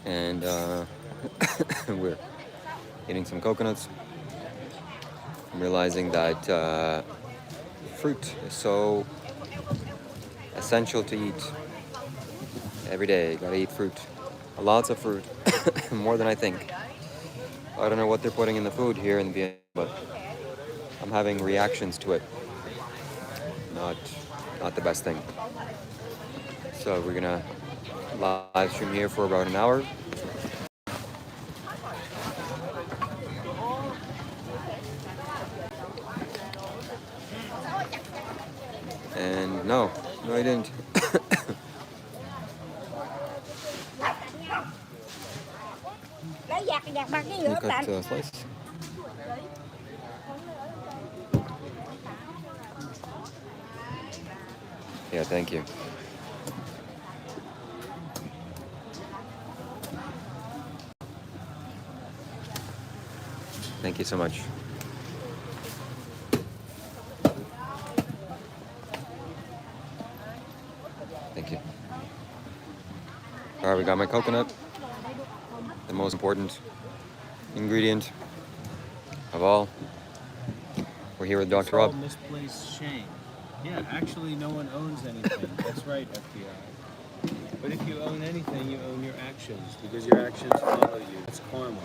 and we're eating some coconuts. I'm realizing that fruit is so essential to eat every day. Gotta eat fruit, lots of fruit, more than I think. I don't know what they're putting in the food here in Vietnam, but I'm having reactions to it. Not, not the best thing. So we're gonna live stream here for about an hour. And no, I didn't. Can you cut a slice? Yeah, thank you. Thank you so much. Thank you. All right, we got my coconut, the most important ingredient of all. We're here with Dr. Rob. Misplaced shame. Yeah, actually no one owns anything. That's right, FBI. But if you own anything, you own your actions, because your actions follow you. It's karma.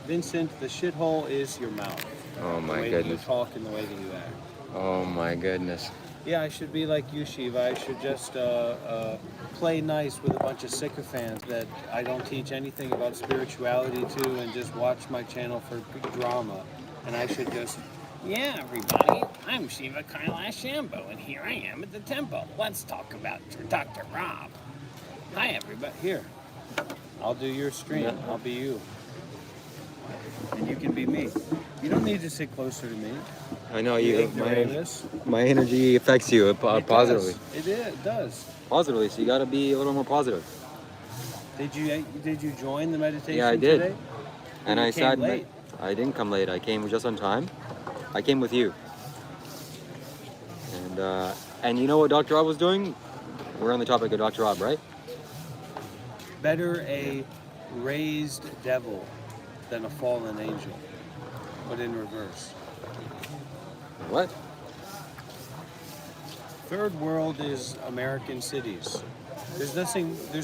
Vincent, the shithole is your mouth. Oh my the way goodness. That you talk and the way that you act. Oh my goodness. Yeah, I should be like you, Shiva. I should just play nice with a bunch of sycophants that I don't teach anything about spirituality to, and just watch my channel for drama. And I should just, yeah, everybody, I'm Shiva Kailash Shambho, and here I am at the temple. Let's talk about Dr. Rob. Hi, everybody. Here, I'll do your stream. Yeah. I'll be you. And you can be me. You don't need to sit closer to me. I know You you. ignoramus. My energy affects you positively. It does. Positively, so you gotta be a little more positive. Did you join the meditation Yeah, I did. today? And You I came sat. late. I didn't come late. I came just on time. I came with you. And you know what Dr. Rob was doing? We're on the topic of Dr. Rob, right? Better a raised devil than a fallen angel, but in reverse. What? Third world is American cities. There's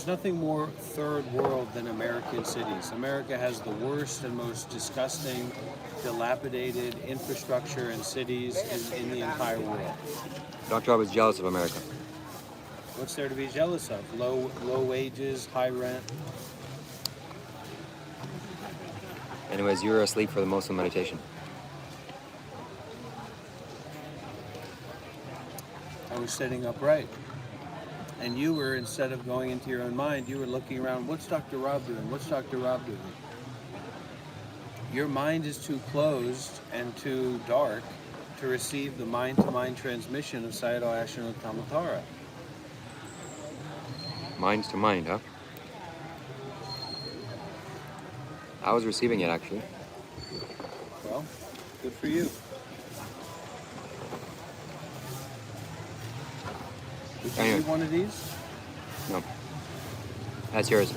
nothing more third world than American cities. America has the worst and most disgusting, dilapidated infrastructure and cities in the entire world. Dr. Rob is jealous of America. What's there to be jealous of? Low wages, high rent. Anyways, you were asleep for the most of the meditation. I was sitting upright. And you were, instead of going into your own mind, you were looking around, what's Dr. Rob doing? What's Dr. Rob doing? Your mind is too closed and too dark to receive the mind-to-mind transmission of Sayadaw Ashano Tamatara. Mind to mind, huh? I was receiving it, actually. Well, good for you. Would you Anyway. need one of these? No. That's yours.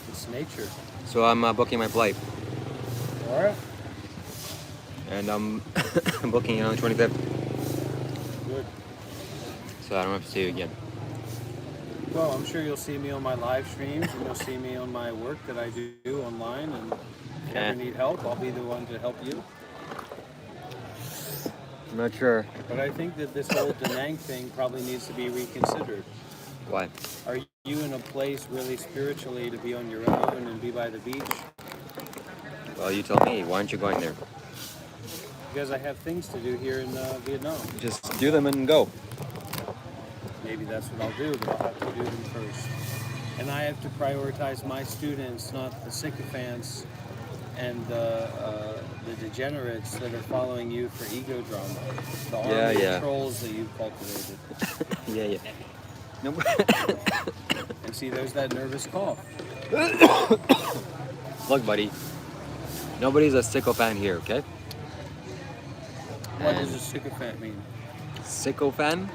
It's nature. So I'm booking my flight. All right. And I'm booking it on the 25th. Good. So I don't have to see you again. Well, I'm sure you'll see me on my live streams, and you'll see me on my work that I do online, and if you Yeah. ever need help, I'll be the one to help you. I'm not sure. But I think that this whole Da Nang thing probably needs to be reconsidered. Why? Are you in a place really spiritually to be on your own and be by the beach? Well, you tell me. Why aren't you going there? Because I have things to do here in Vietnam. Just do them and go. Maybe that's what I'll do, but I'll have to do them first. And I have to prioritize my students, not the sycophants and the degenerates that are following you for ego drama. The army of trolls that you've cultivated. Yeah. No. And see, there's that nervous cough. Look, buddy. Nobody's a sycophant here, okay? What does a sycophant mean? Sycophant?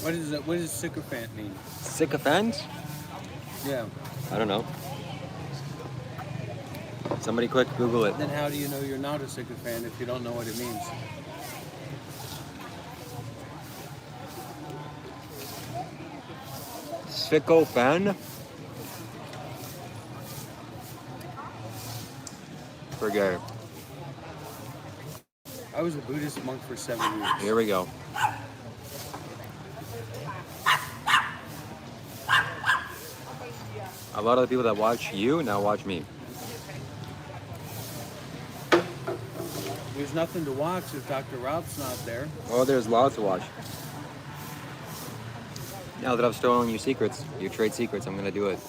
What is it? What does sycophant mean? Sycophant? Yeah. I don't know. Somebody quick Google it. Then how do you know you're not a sycophant if you don't know what it means? Sycophant? Forget it. I was a Buddhist monk for 7 years. Here we go. A lot of the people that watch you now watch me. There's nothing to watch if Dr. Rob's not there. Oh, there's lots to watch. Now that I've stolen your secrets, your trade secrets, I'm gonna do it.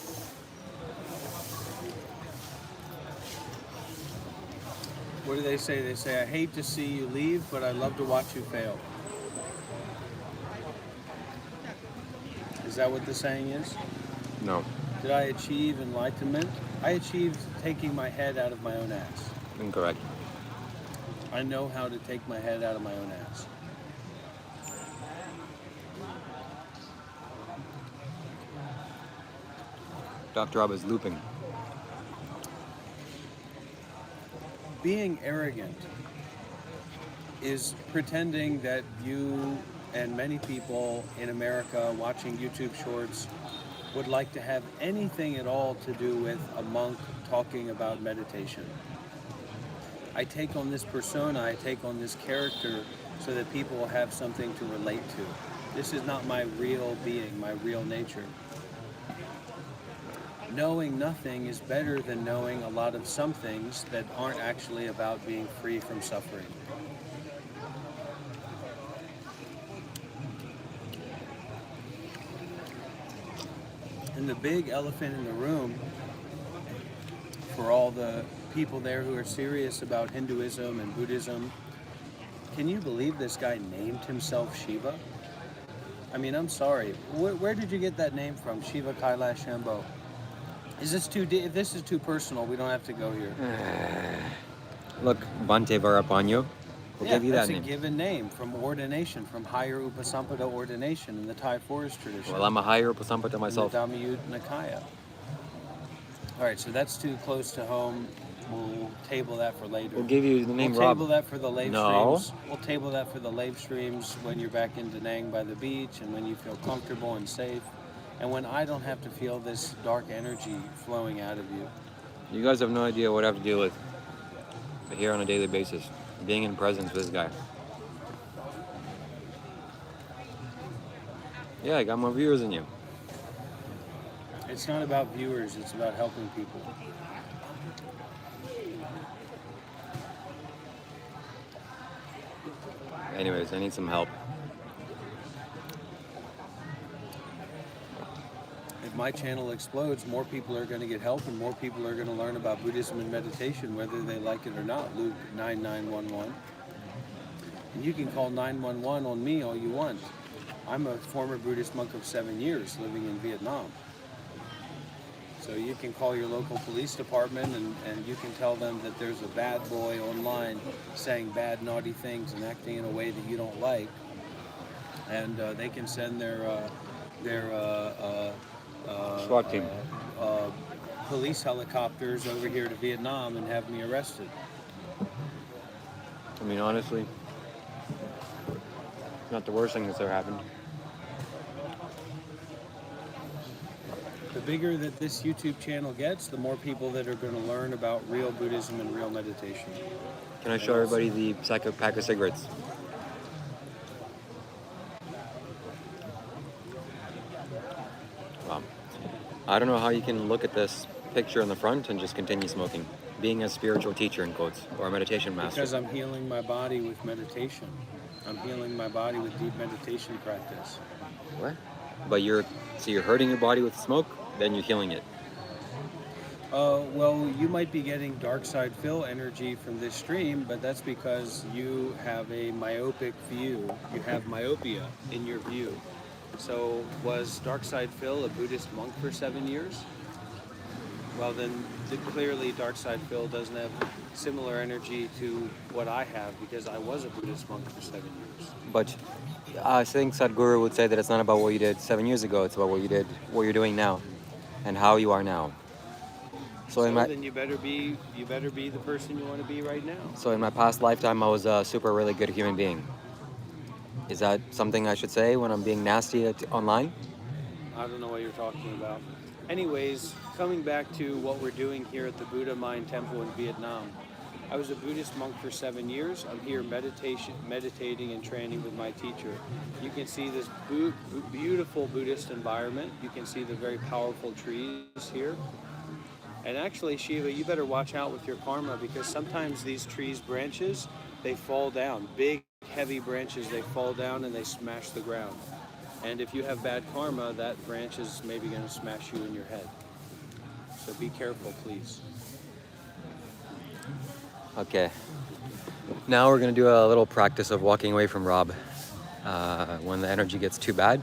What do they say? They say, I hate to see you leave, but I love to watch you fail. Is that what the saying is? No, Did I achieve enlightenment? I achieved taking my head out of my own ass. incorrect. I know how to take my head out of my own ass. Dr. Rob is looping. Being arrogant is pretending that you and many people in America watching YouTube shorts would like to have anything at all to do with a monk talking about meditation. I take on this persona, I take on this character so that people will have something to relate to. This is not my real being, my real nature. Knowing nothing is better than knowing a lot of some things that aren't actually about being free from suffering. And the big elephant in the room for all the people there who are serious about Hinduism and Buddhism, can you believe this guy named himself Shiva? I mean, I'm sorry. Where did you get that name from? Shiva, Kailash, Shambho. Is this too if this is too personal, we don't have to go here. Look, Bhante Varapanyo. We'll give you that that's name. a given name from ordination, from higher Upasampada ordination in the Thai forest tradition. Well, I'm a higher Upasampada myself. In the Dhammayut Nikaya. All right, so that's too close to home. We'll table that for later. We'll give you the name We'll Rob. table that for the live No. streams. We'll table that for the live streams when you're back in Da Nang by the beach and when you feel comfortable and safe. And when I don't have to feel this dark energy flowing out of you. You guys have no idea what I have to deal with here on a daily basis. Being in presence with this guy. Yeah, I got more viewers than you. It's not about viewers, it's about helping people. Anyways, I need some help. If my channel explodes, more people are going to get help and more people are going to learn about Buddhism and meditation, whether they like it or not. Luke 9911. And you can call 911 on me all you want. I'm a former Buddhist monk of 7 years living in Vietnam. So you can call your local police department and you can tell them that there's a bad boy online saying bad, naughty things and acting in a way that you don't like. And they can send their SWAT team. Police helicopters over here to Vietnam and have me arrested. I mean, honestly, not the worst thing that's ever happened. The bigger that this YouTube channel gets, the more people that are going to learn about real Buddhism and real meditation. Can I show everybody the pack of cigarettes? Wow. I don't know how you can look at this picture in the front and just continue smoking. Being a spiritual teacher in quotes, or a meditation master. Because I'm healing my body with meditation. I'm healing my body with deep meditation practice. What? But you're hurting your body with smoke, then you're healing it. Well, you might be getting dark side Phil energy from this stream, but that's because you have a myopic view. You have myopia in your view. So was Dark Side Phil a Buddhist monk for 7 years? Well, then clearly Dark Side Phil doesn't have similar energy to what I have because I was a Buddhist monk for 7 years. But I think Sadhguru would say that it's not about what you did 7 years ago. It's about what you're doing now, and how you are now. So Then you better be the person you want to be right now. so in my past lifetime, I was a super really good human being. Is that something I should say when I'm being nasty online? I don't know what you're talking about. Anyways, coming back to what we're doing here at the Buddha Mind Temple in Vietnam. I was a Buddhist monk for 7 years. I'm here meditating and training with my teacher. You can see this beautiful Buddhist environment. You can see the very powerful trees here. And actually, Shiva, you better watch out with your karma because sometimes these trees' branches, they fall down. Big, heavy branches, they fall down and they smash the ground. And if you have bad karma, that branch is maybe going to smash you in your head. So be careful, please. Okay. Now we're gonna do a little practice of walking away from Rob. When the energy gets too bad,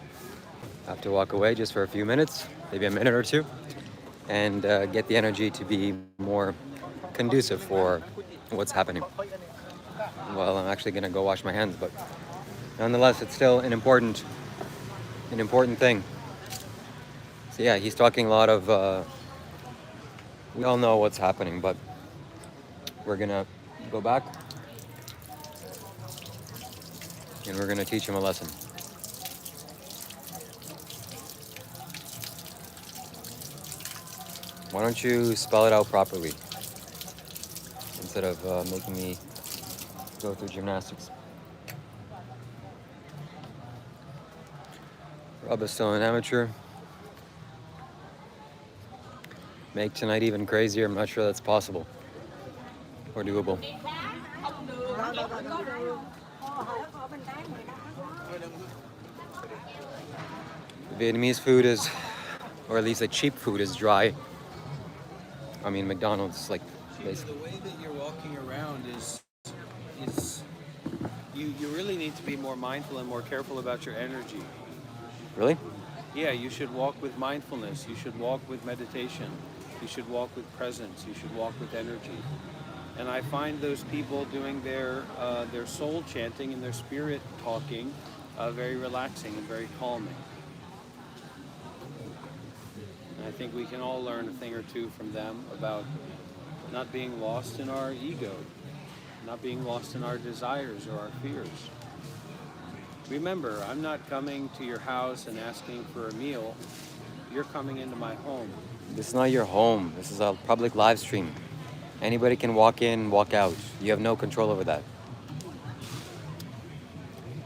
I have to walk away just for a few minutes, maybe a minute or two, and get the energy to be more conducive for what's happening. Well, I'm actually gonna go wash my hands, but nonetheless, it's still an important thing. So yeah, he's talking a lot of. We all know what's happening, but we're gonna go back and we're gonna teach him a lesson. Why don't you spell it out properly instead of making me go through gymnastics? Rob is still an amateur. Make tonight even crazier. I'm not sure that's possible or doable. Vietnamese food is, or at least the cheap food is dry. I mean, McDonald's, like, basically. The way that you're walking around is you really need to be more mindful and more careful about your energy. Really? Yeah, you should walk with mindfulness. You should walk with meditation. You should walk with presence. You should walk with energy. And I find those people doing their soul chanting and their spirit talking very relaxing and very calming. And I think we can all learn a thing or two from them about not being lost in our ego, not being lost in our desires or our fears. Remember, I'm not coming to your house and asking for a meal. You're coming into my home. This is not your home. This is a public live stream. Anybody can walk in, walk out. You have no control over that.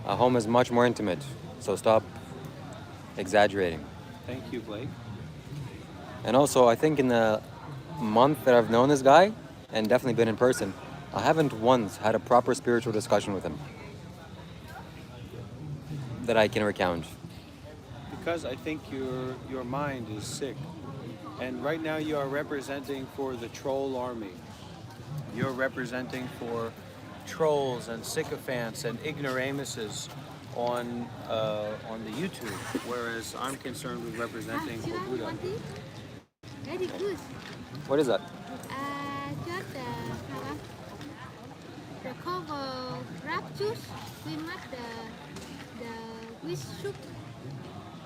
A home is much more intimate, so stop exaggerating. Thank you, Blake. And also, I think in the month that I've known this guy, and definitely been in person, I haven't once had a proper spiritual discussion with him that I can recount. Because I think your mind is sick. And right now you are representing for the troll army. You're representing for trolls and sycophants and ignoramuses on the YouTube, whereas I'm concerned with representing for Buddha. Very good. What is that? Just the cover wrap juice. We make the with soup.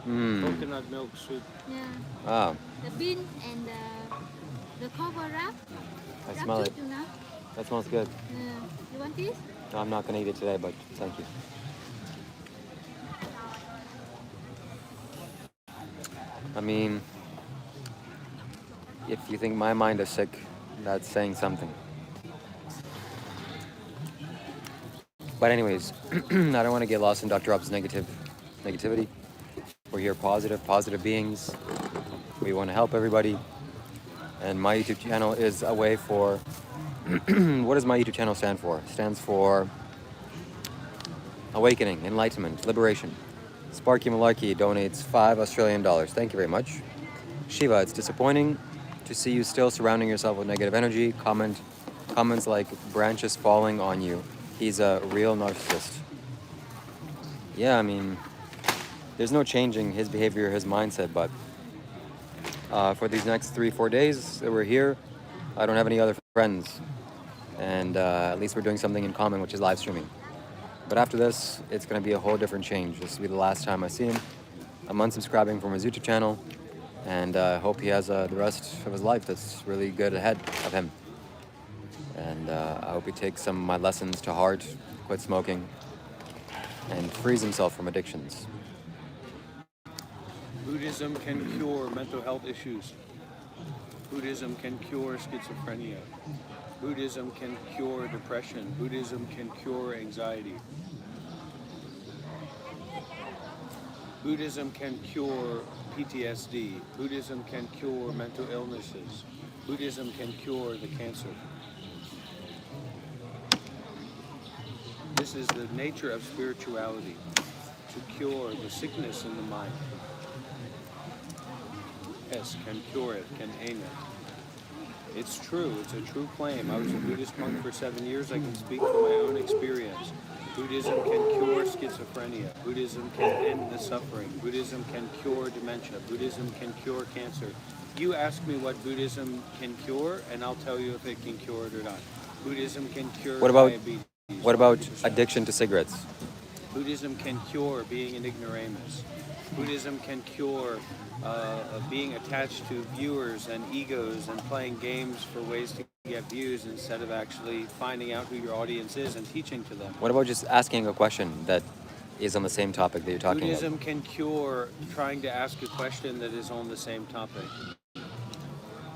Coconut milk soup. Yeah. Ah, The bean and the cover wrap. I Wrap smell it. soup, you know? That smells good. Yeah. You want this? No, I'm not gonna eat it today, but thank you. I mean, if you think my mind is sick, that's saying something. But anyways, I don't want to get lost in Dr. Rob's negativity. We're here positive beings. We want to help everybody. And my YouTube channel is a way for, what does my YouTube channel stand for? It stands for awakening, enlightenment, liberation. Sparky Malarkey donates $5 Australian. Thank you very much. Shiva, it's disappointing to see you still surrounding yourself with negative energy. Comments like branches falling on you. He's a real narcissist. Yeah, I mean, there's no changing his behavior, his mindset, but For these next 3-4 days that we're here, I don't have any other friends, and at least we're doing something in common, which is live streaming. But after this, it's going to be a whole different change. This will be the last time I see him. I'm unsubscribing from his YouTube channel, and I hope he has the rest of his life that's really good ahead of him. And I hope he takes some of my lessons to heart, quit smoking, and frees himself from addictions. Buddhism can cure mental health issues. Buddhism can cure schizophrenia. Buddhism can cure depression. Buddhism can cure anxiety. Buddhism can cure PTSD. Buddhism can cure mental illnesses. Buddhism can cure the cancer. This is the nature of spirituality, to cure the sickness in the mind. Yes, can cure it, can aim it. It's true, it's a true claim. I was a Buddhist monk for 7 years. I can speak from my own experience. Buddhism can cure schizophrenia. Buddhism can end the suffering. Buddhism can cure dementia. Buddhism can cure cancer. You ask me what Buddhism can cure, and I'll tell you if it can cure it or not. Buddhism can cure diabetes. What about 100%. addiction to cigarettes? Buddhism can cure being an ignoramus. Buddhism can cure being attached to viewers and egos and playing games for ways to get views instead of actually finding out who your audience is and teaching to them. What about just asking a question that is on the same topic that you're talking Buddhism about? can cure trying to ask a question that is on the same topic.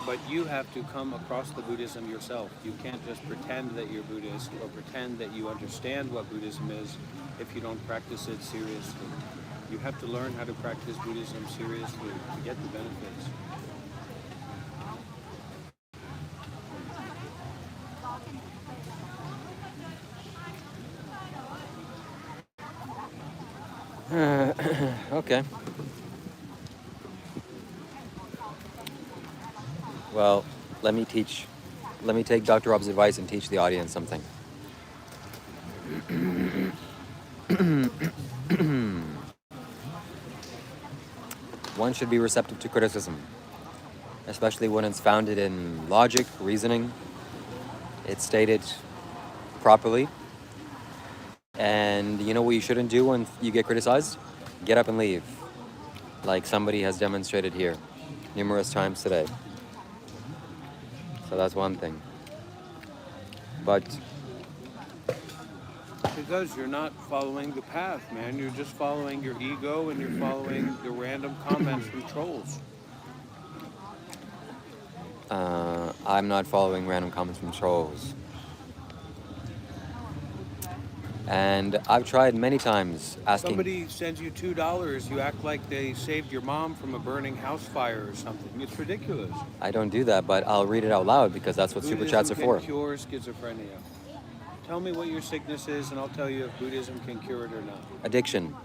But you have to come across the Buddhism yourself. You can't just pretend that you're Buddhist or pretend that you understand what Buddhism is if you don't practice it seriously. You have to learn how to practice Buddhism seriously to get the benefits. Okay. Well, let me take Dr. Rob's advice and teach the audience something. One should be receptive to criticism, especially when it's founded in logic, reasoning, it's stated properly. And you know what you shouldn't do when you get criticized? Get up and leave, like somebody has demonstrated here numerous times today. So that's one thing. But Because you're not following the path, man. You're just following your ego and you're following the random comments from trolls. I'm not following random comments from trolls. And I've tried many times asking... Somebody sends you $2, you act like they saved your mom from a burning house fire or something. It's ridiculous. I don't do that, but I'll read it out loud because that's what super chats are for. Buddhism can cure schizophrenia. Tell me what your sickness is and I'll tell you if Buddhism can cure it or not. Addiction.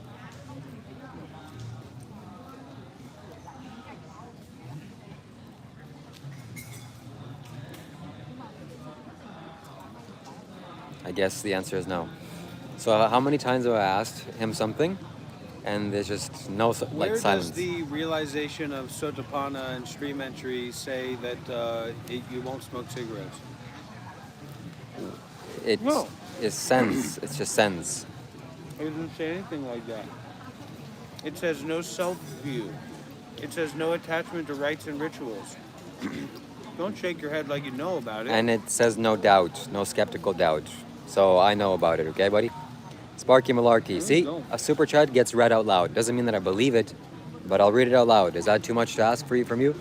I guess the answer is no. So how many times have I asked him something and there's just no silence? Where does the realization of Sotapanna and stream entry say that you won't smoke cigarettes? It's sense. It's just sense. It doesn't say anything like that. It says no self-view. It says no attachment to rites and rituals. Don't shake your head like you know about it. And it says no doubt, no skeptical doubt. So I know about it, okay, buddy? Sparky Malarkey. See, a super chat gets read out loud. Doesn't mean that I believe it, but I'll read it out loud. Is that too much to ask from you?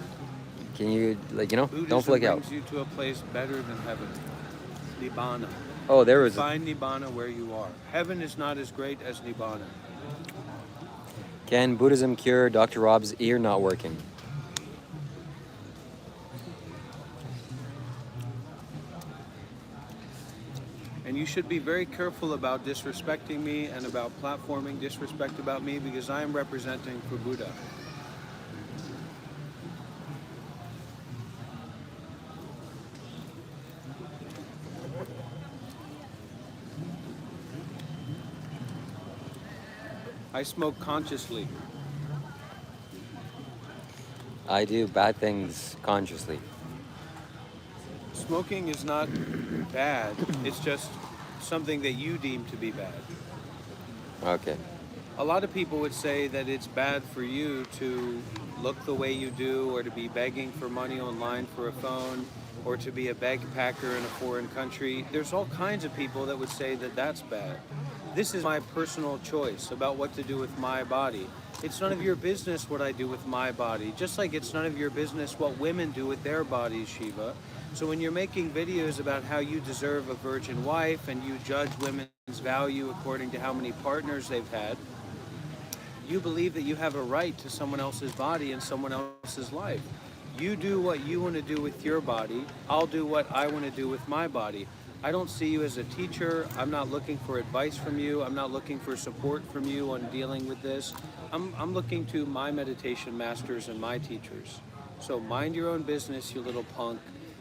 Can you, Buddhism don't flick out. brings you to a place better than heaven. Nibbana. Oh, there is. Find Nibbana where you are. Heaven is not as great as Nibbana. Can Buddhism cure Dr. Rob's ear not working? And you should be very careful about disrespecting me and about platforming disrespect about me because I am representing for Buddha. I smoke consciously. I do bad things consciously. Smoking is not bad. It's just something that you deem to be bad. Okay. A lot of people would say that it's bad for you to look the way you do, or to be begging for money online for a phone, or to be a bagpacker in a foreign country. There's all kinds of people that would say that that's bad. This is my personal choice about what to do with my body. It's none of your business what I do with my body, just like it's none of your business what women do with their bodies, Shiva. So when you're making videos about how you deserve a virgin wife and you judge women's value according to how many partners they've had, you believe that you have a right to someone else's body and someone else's life. You do what you want to do with your body. I'll do what I want to do with my body. I don't see you as a teacher. I'm not looking for advice from you. I'm not looking for support from you on dealing with this. I'm looking to my meditation masters and my teachers. So mind your own business, you little punk,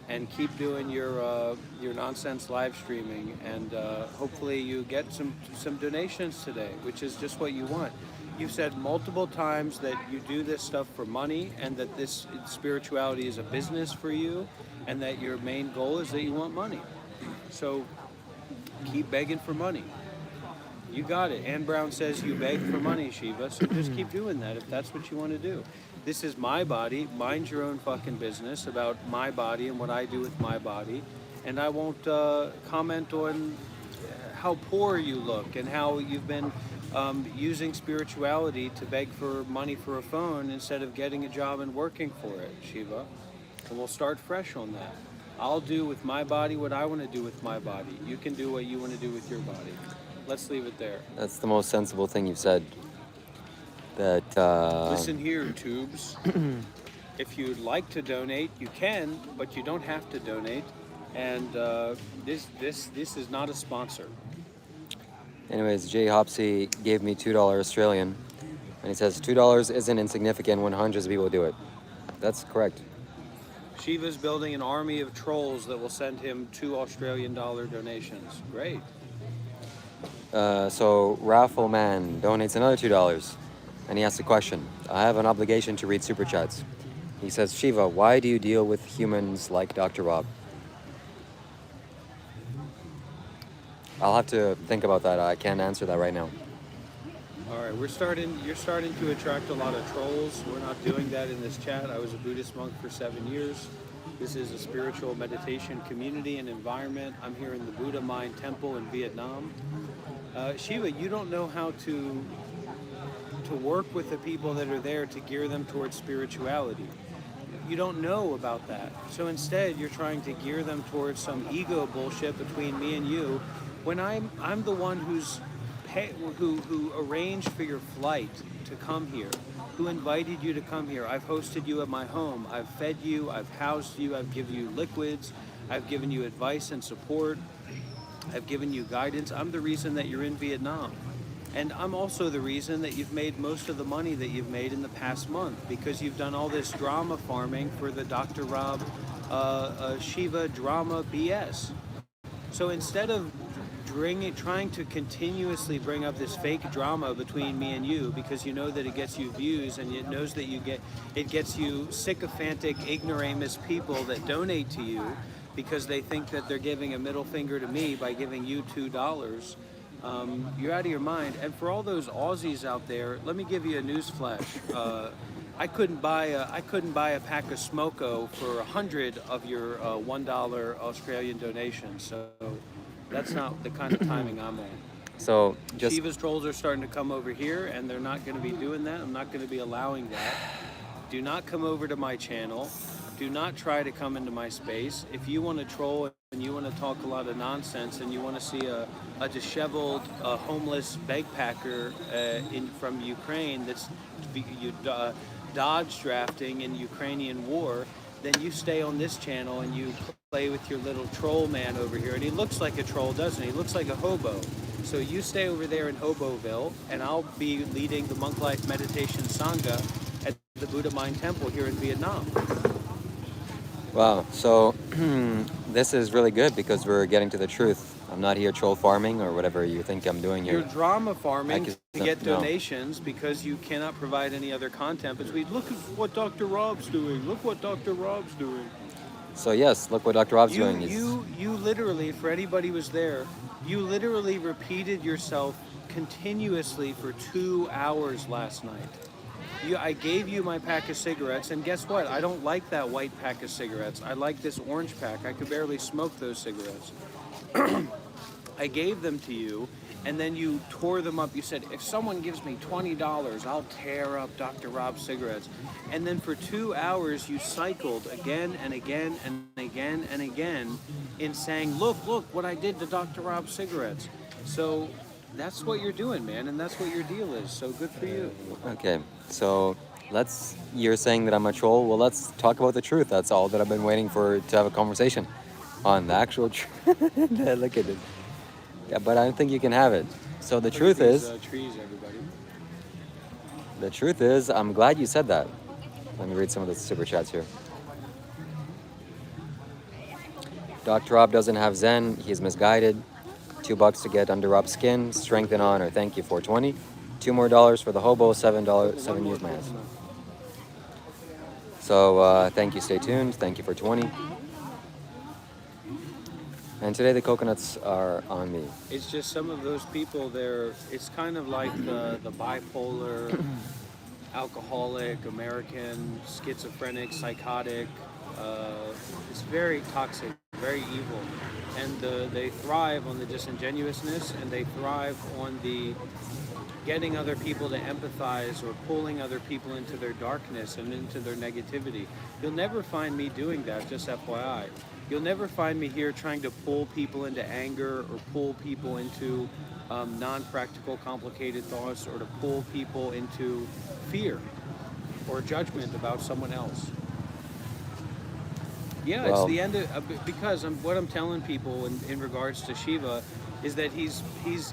and keep doing your nonsense live streaming. And hopefully you get some donations today, which is just what you want. You've said multiple times that you do this stuff for money, and that this spirituality is a business for you, and that your main goal is that you want money. So keep begging for money. You got it. Ann Brown says you beg for money, Shiva, so just keep doing that if that's what you want to do. This is my body. Mind your own fucking business about my body and what I do with my body. And I won't comment on how poor you look and how you've been using spirituality to beg for money for a phone instead of getting a job and working for it, Shiva. And we'll start fresh on that. I'll do with my body what I want to do with my body. You can do what you want to do with your body. Let's leave it there. That's the most sensible thing you've said. That Listen here, tubes. If you'd like to donate, you can, but you don't have to donate. And this is not a sponsor. Anyways, Jay Hopsy gave me $2 Australian, and he says $2 isn't insignificant when hundreds of people do it. That's correct. Shiva's building an army of trolls that will send him $2 Australian donations. Great. So Raffle Man donates another $2, and he asks a question. I have an obligation to read super chats. He says, Shiva, why do you deal with humans like Dr. Rob? I'll have to think about that. I can't answer that right now. All right, you're starting to attract a lot of trolls. We're not doing that in this chat. I was a Buddhist monk for 7 years. This is a spiritual meditation community and environment. I'm here in the Buddha Mind Temple in Vietnam. Shiva, you don't know how to work with the people that are there to gear them towards spirituality. You don't know about that. So instead, you're trying to gear them towards some ego bullshit between me and you, when I'm the one who arranged for your flight to come here, who invited you to come here. I've hosted you at my home. I've fed you. I've housed you. I've given you liquids. I've given you advice and support. I've given you guidance. I'm the reason that you're in Vietnam. And I'm also the reason that you've made most of the money that you've made in the past month, because you've done all this drama farming for the Dr. Rob Shiva drama BS. So instead of trying to continuously bring up this fake drama between me and you, because you know that it gets you views, and it knows that it gets you sycophantic ignoramus people that donate to you because they think that they're giving a middle finger to me by giving you $2. You're out of your mind. And for all those Aussies out there, let me give you a news flash. I couldn't buy a pack of Smoko for 100 of your $1 Australian donations. So that's not the kind of timing I'm on. So just Shiva's trolls are starting to come over here, and they're not going to be doing that. I'm not going to be allowing that. Do not come over to my channel. Do not try to come into my space. If you want to troll and you want to talk a lot of nonsense, and you want to see a disheveled, homeless bagpacker from Ukraine that's dodge drafting in Ukrainian war, then you stay on this channel and you play with your little troll man over here. And he looks like a troll, doesn't he? He looks like a hobo. So you stay over there in Hoboville, and I'll be leading the Monk Life Meditation Sangha at the Buddha Mind Temple here in Vietnam. wow. So this is really good because we're getting to the truth. I'm not here troll farming or whatever you think I'm doing You're here. drama farming Like, to get no. donations because you cannot provide any other content between, look at what Dr. Rob's doing, look what Dr. Rob's doing. So yes, look what Dr. Rob's doing. You literally, for anybody who was there, you literally repeated yourself continuously for 2 hours last night. I gave you my pack of cigarettes, and guess what? I don't like that white pack of cigarettes. I like this orange pack. I could barely smoke those cigarettes. I gave them to you, and then you tore them up. You said, if someone gives me $20, I'll tear up Dr. Rob's cigarettes. And then for 2 hours, you cycled again and again and again and again in saying, look what I did to Dr. Rob's cigarettes. So that's what you're doing, man, and that's what your deal is. So good for you. Okay, so you're saying that I'm a troll. Well, let's talk about the truth. That's all that I've been waiting for, to have a conversation on the actual truth. Look at it. Yeah, but I don't think you can have it. So the truth is, trees, everybody. the truth is, I'm glad you said that. Let me read some of the super chats here. Dr. Rob doesn't have Zen. He's misguided. $2 to get under Rob's skin. Strength and honor. Thank you. 420. $2 more for the hobo. $7. 7 years my ass. So thank you. Stay tuned. Thank you for 20. And today the coconuts are on me. It's just some of those people. It's kind of like the bipolar, alcoholic, American, schizophrenic, psychotic. It's very toxic, very evil, and they thrive on the disingenuousness, and they thrive on the getting other people to empathize or pulling other people into their darkness and into their negativity. You'll never find me doing that, just FYI. You'll never find me here trying to pull people into anger or pull people into non-practical, complicated thoughts, or to pull people into fear or judgment about someone else. Yeah, Well, it's the end of, because what I'm telling people in regards to Shiva is that he's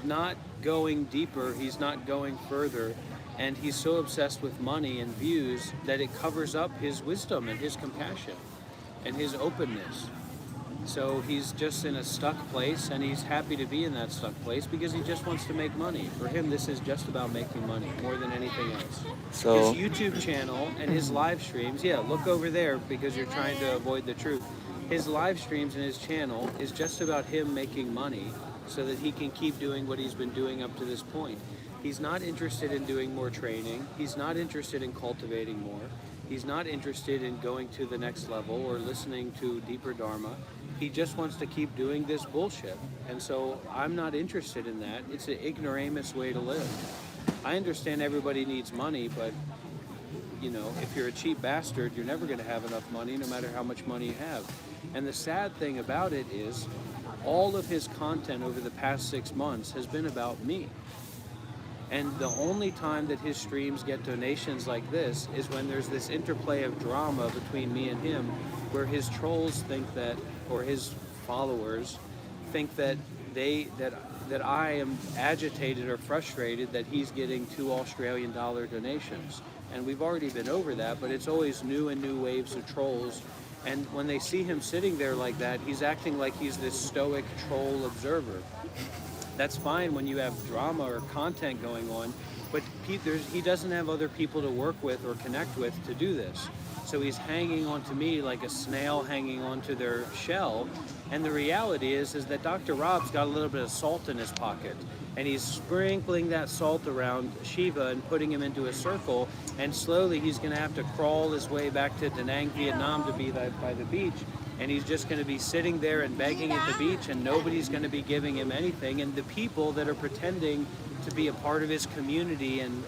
not going deeper, he's not going further, and he's so obsessed with money and views that it covers up his wisdom and his compassion and his openness. So he's just in a stuck place, and he's happy to be in that stuck place because he just wants to make money. For him, this is just about making money more than anything else. So His YouTube channel and his live streams, yeah, look over there because you're trying to avoid the truth. His live streams and his channel is just about him making money so that he can keep doing what he's been doing up to this point. He's not interested in doing more training. He's not interested in cultivating more. He's not interested in going to the next level or listening to deeper Dharma. He just wants to keep doing this bullshit. And so I'm not interested in that. It's an ignoramus way to live. I understand everybody needs money, but you know, if you're a cheap bastard, you're never going to have enough money no matter how much money you have. And the sad thing about it is all of his content over the past 6 months has been about me. And the only time that his streams get donations like this is when there's this interplay of drama between me and him, where his trolls think that, or his followers think that that I am agitated or frustrated that he's getting $2 Australian donations. And we've already been over that, but it's always new and new waves of trolls. And when they see him sitting there like that, he's acting like he's this stoic troll observer. That's fine when you have drama or content going on, but he doesn't have other people to work with or connect with to do this. So he's hanging on to me like a snail hanging onto their shell. And the reality is that Dr. Rob's got a little bit of salt in his pocket, and he's sprinkling that salt around Shiva and putting him into a circle, and slowly he's going to have to crawl his way back to Da Nang, Vietnam to be by the beach. And he's just going to be sitting there and begging at the beach, and nobody's going to be giving him anything. And the people that are pretending to be a part of his community and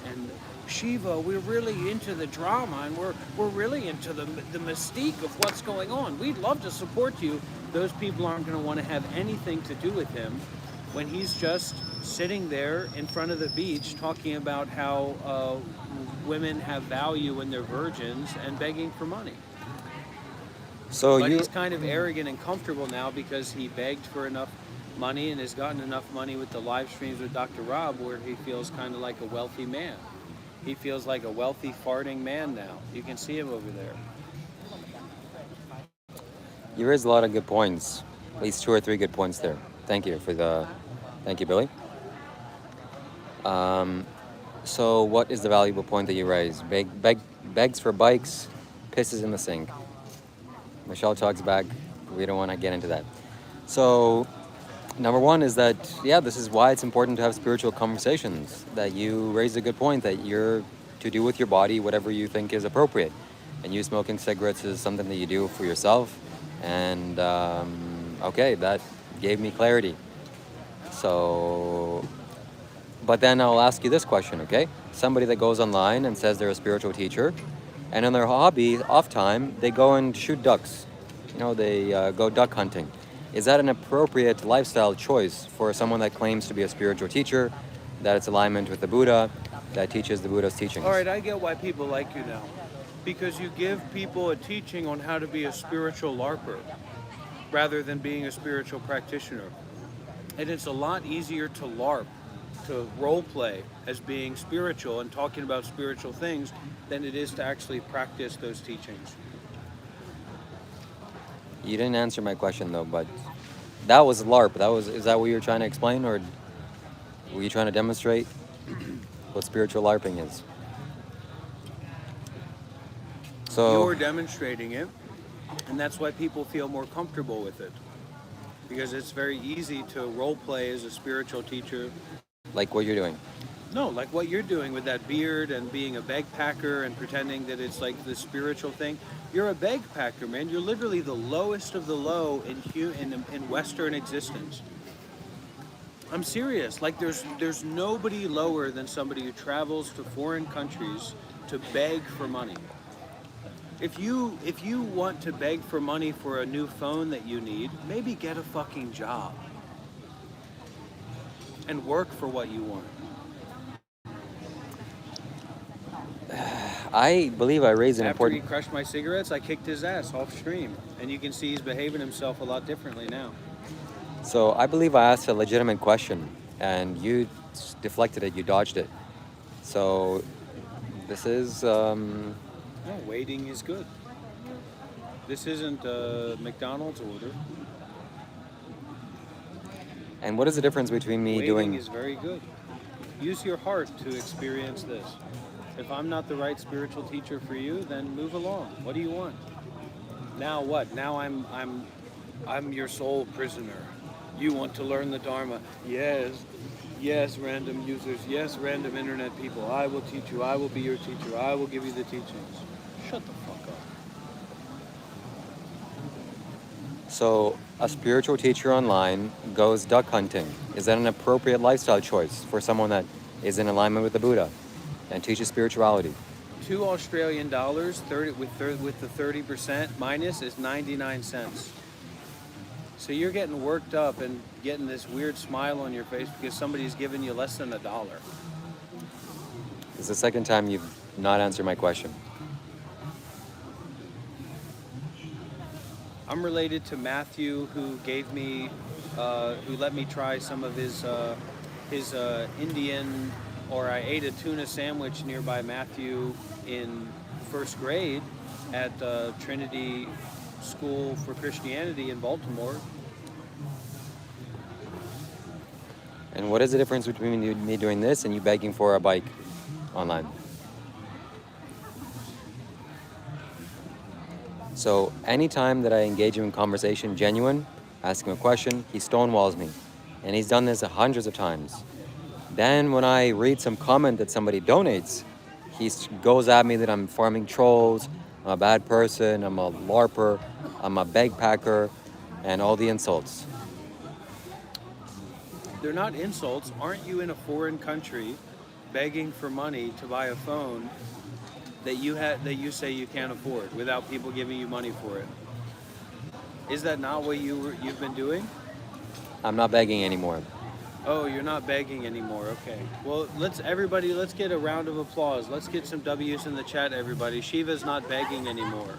Shiva, we're really into the drama, and we're really into the mystique of what's going on. We'd love to support you. Those people aren't going to want to have anything to do with him when he's just sitting there in front of the beach talking about how women have value when they're virgins and begging for money. But he's kind of arrogant and comfortable now because he begged for enough money and has gotten enough money with the live streams with Dr. Rob, where he feels kind of like a wealthy man. He feels like a wealthy farting man now. You can see him over there. You raised a lot of good points, at least 2 or 3 good points there. Thank you, Billy. So what is the valuable point that you raise? Begs for bikes, pisses in the sink. Michelle talks back. We don't want to get into that. So number one is that, yeah, this is why it's important to have spiritual conversations. That you raised a good point that you're to do with your body whatever you think is appropriate. And you smoking cigarettes is something that you do for yourself. And okay, that gave me clarity. So, but then I'll ask you this question, okay? Somebody that goes online and says they're a spiritual teacher, and in their hobby, off time, they go and shoot ducks. You know, they go duck hunting. Is that an appropriate lifestyle choice for someone that claims to be a spiritual teacher, that it's alignment with the Buddha, that teaches the Buddha's teachings? All right, I get why people like you now. Because you give people a teaching on how to be a spiritual LARPer rather than being a spiritual practitioner. And it's a lot easier to LARP, to role play as being spiritual and talking about spiritual things than it is to actually practice those teachings. You didn't answer my question though, but that was LARP. Is that what you were trying to explain, or were you trying to demonstrate what spiritual LARPing is? So You're demonstrating it, and that's why people feel more comfortable with it. Because it's very easy to role play as a spiritual teacher. like what you're doing. No, like what you're doing with that beard and being a bagpacker and pretending that it's like the spiritual thing. You're a bagpacker, man. You're literally the lowest of the low in Western existence. I'm serious. Like there's nobody lower than somebody who travels to foreign countries to beg for money. If you want to beg for money for a new phone that you need, maybe get a fucking job and work for what you want. I believe I raised an After important... he crushed my cigarettes, I kicked his ass off stream, and you can see he's behaving himself a lot differently now. So I believe I asked a legitimate question, and you deflected it, you dodged it. So this is... No, waiting is good. This isn't a McDonald's order. And what is the difference between me Waiting doing... is very good. Use your heart to experience this. If I'm not the right spiritual teacher for you, then move along. What do you want? Now what? Now I'm your soul prisoner. You want to learn the Dharma. Yes, random users. Yes, random internet people. I will teach you. I will be your teacher. I will give you the teachings. Shut the fuck up. So a spiritual teacher online goes duck hunting. Is that an appropriate lifestyle choice for someone that is in alignment with the Buddha and teaches spirituality? $2 Australian, 30 with the 30% minus is 99 cents. So you're getting worked up and getting this weird smile on your face because somebody's giving you less than $1. It's the second time you've not answered my question. I'm related to Matthew, who gave me, who let me try some of his Indian, or I ate a tuna sandwich nearby Matthew in first grade at Trinity School for Christianity in Baltimore. And what is the difference between me doing this and you begging for a bike online? So anytime that I engage him in conversation, genuine, ask him a question, he stonewalls me. And he's done this hundreds of times. Then when I read some comment that somebody donates, he goes at me that I'm farming trolls, I'm a bad person, I'm a LARPer, I'm a bagpacker, and all the insults. They're not insults. Aren't you in a foreign country begging for money to buy a phone that you say you can't afford without people giving you money for it? Is that not what you've been doing? I'm not begging anymore. Oh, you're not begging anymore. Okay. Well, let's get a round of applause. Let's get some W's in the chat, everybody. Shiva's not begging anymore.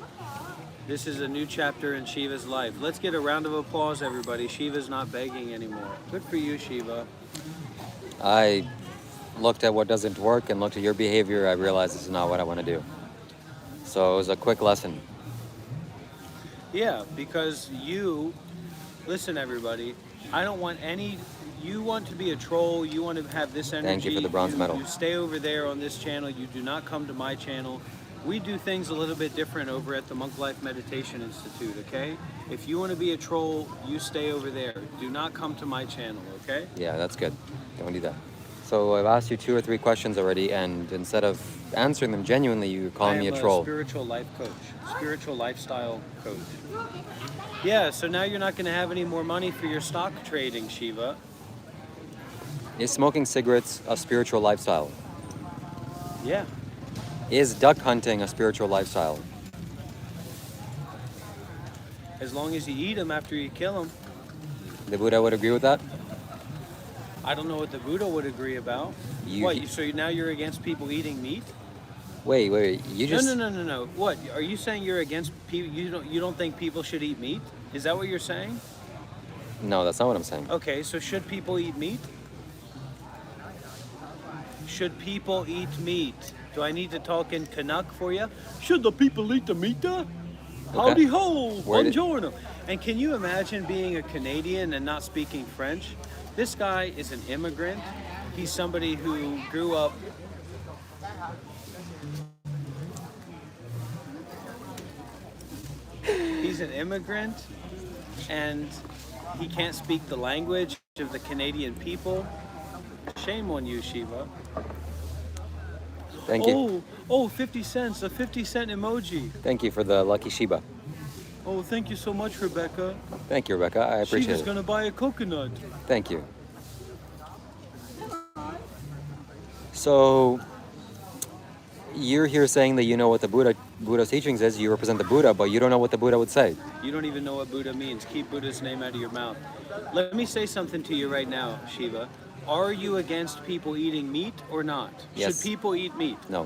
This is a new chapter in Shiva's life. Let's get a round of applause, everybody. Shiva's not begging anymore. Good for you, Shiva. I looked at what doesn't work and looked at your behavior. I realized this is not what I want to do. So it was a quick lesson. Yeah, because listen, everybody, I don't want any. You want to be a troll. You want to have this energy. Thank you for the bronze medal. You stay over there on this channel. You do not come to my channel. We do things a little bit different over at the Monk Life Meditation Institute, okay? If you want to be a troll, you stay over there. Do not come to my channel, okay? Yeah, that's good. Don't do that. So I've asked you 2 or 3 questions already, and instead of answering them genuinely, you're calling me a troll. I am a spiritual life coach, spiritual lifestyle coach. Yeah, so now you're not going to have any more money for your stock trading, Shiva. Is smoking cigarettes a spiritual lifestyle? Yeah. Is duck hunting a spiritual lifestyle? As long as you eat them after you kill them. The Buddha would agree with that? I don't know what the Buddha would agree about. So now you're against people eating meat? Wait, you just... No. What, are you saying you're against people, you don't think people should eat meat? Is that what you're saying? No, that's not what I'm saying. Okay, so should people eat meat? Should people eat meat? Do I need to talk in Canuck for you? Should the people eat the meat? Howdy ho, buongiorno. And can you imagine being a Canadian and not speaking French? This guy is an immigrant. He's somebody who grew up. He's an immigrant and he can't speak the language of the Canadian people. Shame on you, Shiva. Thank you. Oh, 50 cents, a 50-cent emoji. Thank you for the lucky Shiba. Oh, thank you so much, Rebecca. Thank you, Rebecca. I appreciate Shiva's it. gonna buy a coconut. Thank you. So, you're here saying that you know what the Buddha's teachings is. You represent the Buddha, but you don't know what the Buddha would say. You don't even know what Buddha means. Keep Buddha's name out of your mouth. Let me say something to you right now, Shiva. Are you against people eating meat or not? Yes. Should people eat meat? No.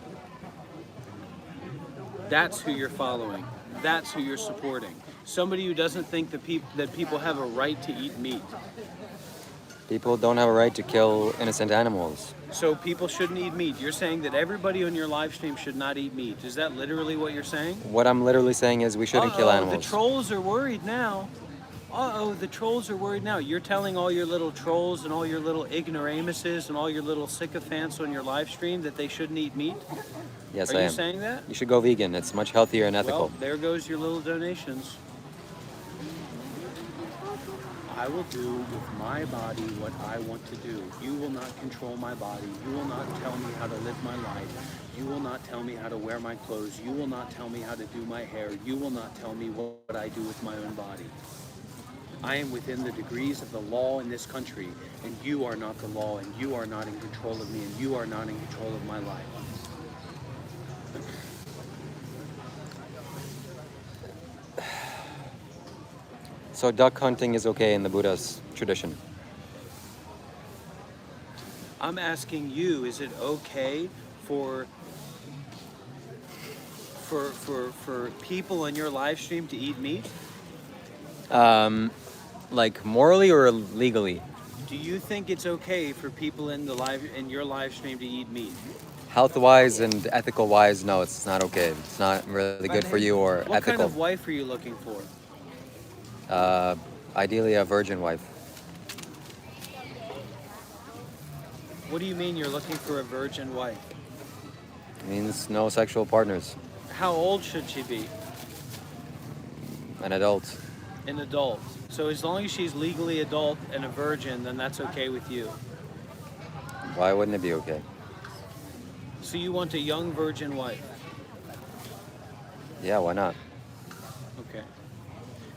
That's who you're following. That's who you're supporting. Somebody who doesn't think that people have a right to eat meat. People don't have a right to kill innocent animals. So people shouldn't eat meat. You're saying that everybody on your live stream should not eat meat. Is that literally what you're saying? What I'm literally saying is we shouldn't kill animals. The trolls are worried now. The trolls are worried now. You're telling all your little trolls and all your little ignoramuses and all your little sycophants on your live stream that they shouldn't eat meat? Yes, I am. Are you you saying that? You should go vegan. It's much healthier and ethical. Well, there goes your little donations. I will do with my body what I want to do. You will not control my body. You will not tell me how to live my life. You will not tell me how to wear my clothes. You will not tell me how to do my hair. You will not tell me what I do with my own body. I am within the degrees of the law in this country, and you are not the law, and you are not in control of me, and you are not in control of my life. So duck hunting is okay in the Buddha's tradition? I'm asking you, is it okay for people on your live stream to eat meat? Like morally or legally? Do you think it's okay for people in your live stream to eat meat? Health-wise and ethical-wise, no, it's not okay. It's not really good for you or ethical. What kind of wife are you looking for? Ideally a virgin wife. What do you mean you're looking for a virgin wife? It means no sexual partners. How old should she be? An adult. An adult. So as long as she's legally adult and a virgin, then that's okay with you. Why wouldn't it be okay? So you want a young virgin wife? Yeah, why not? Okay.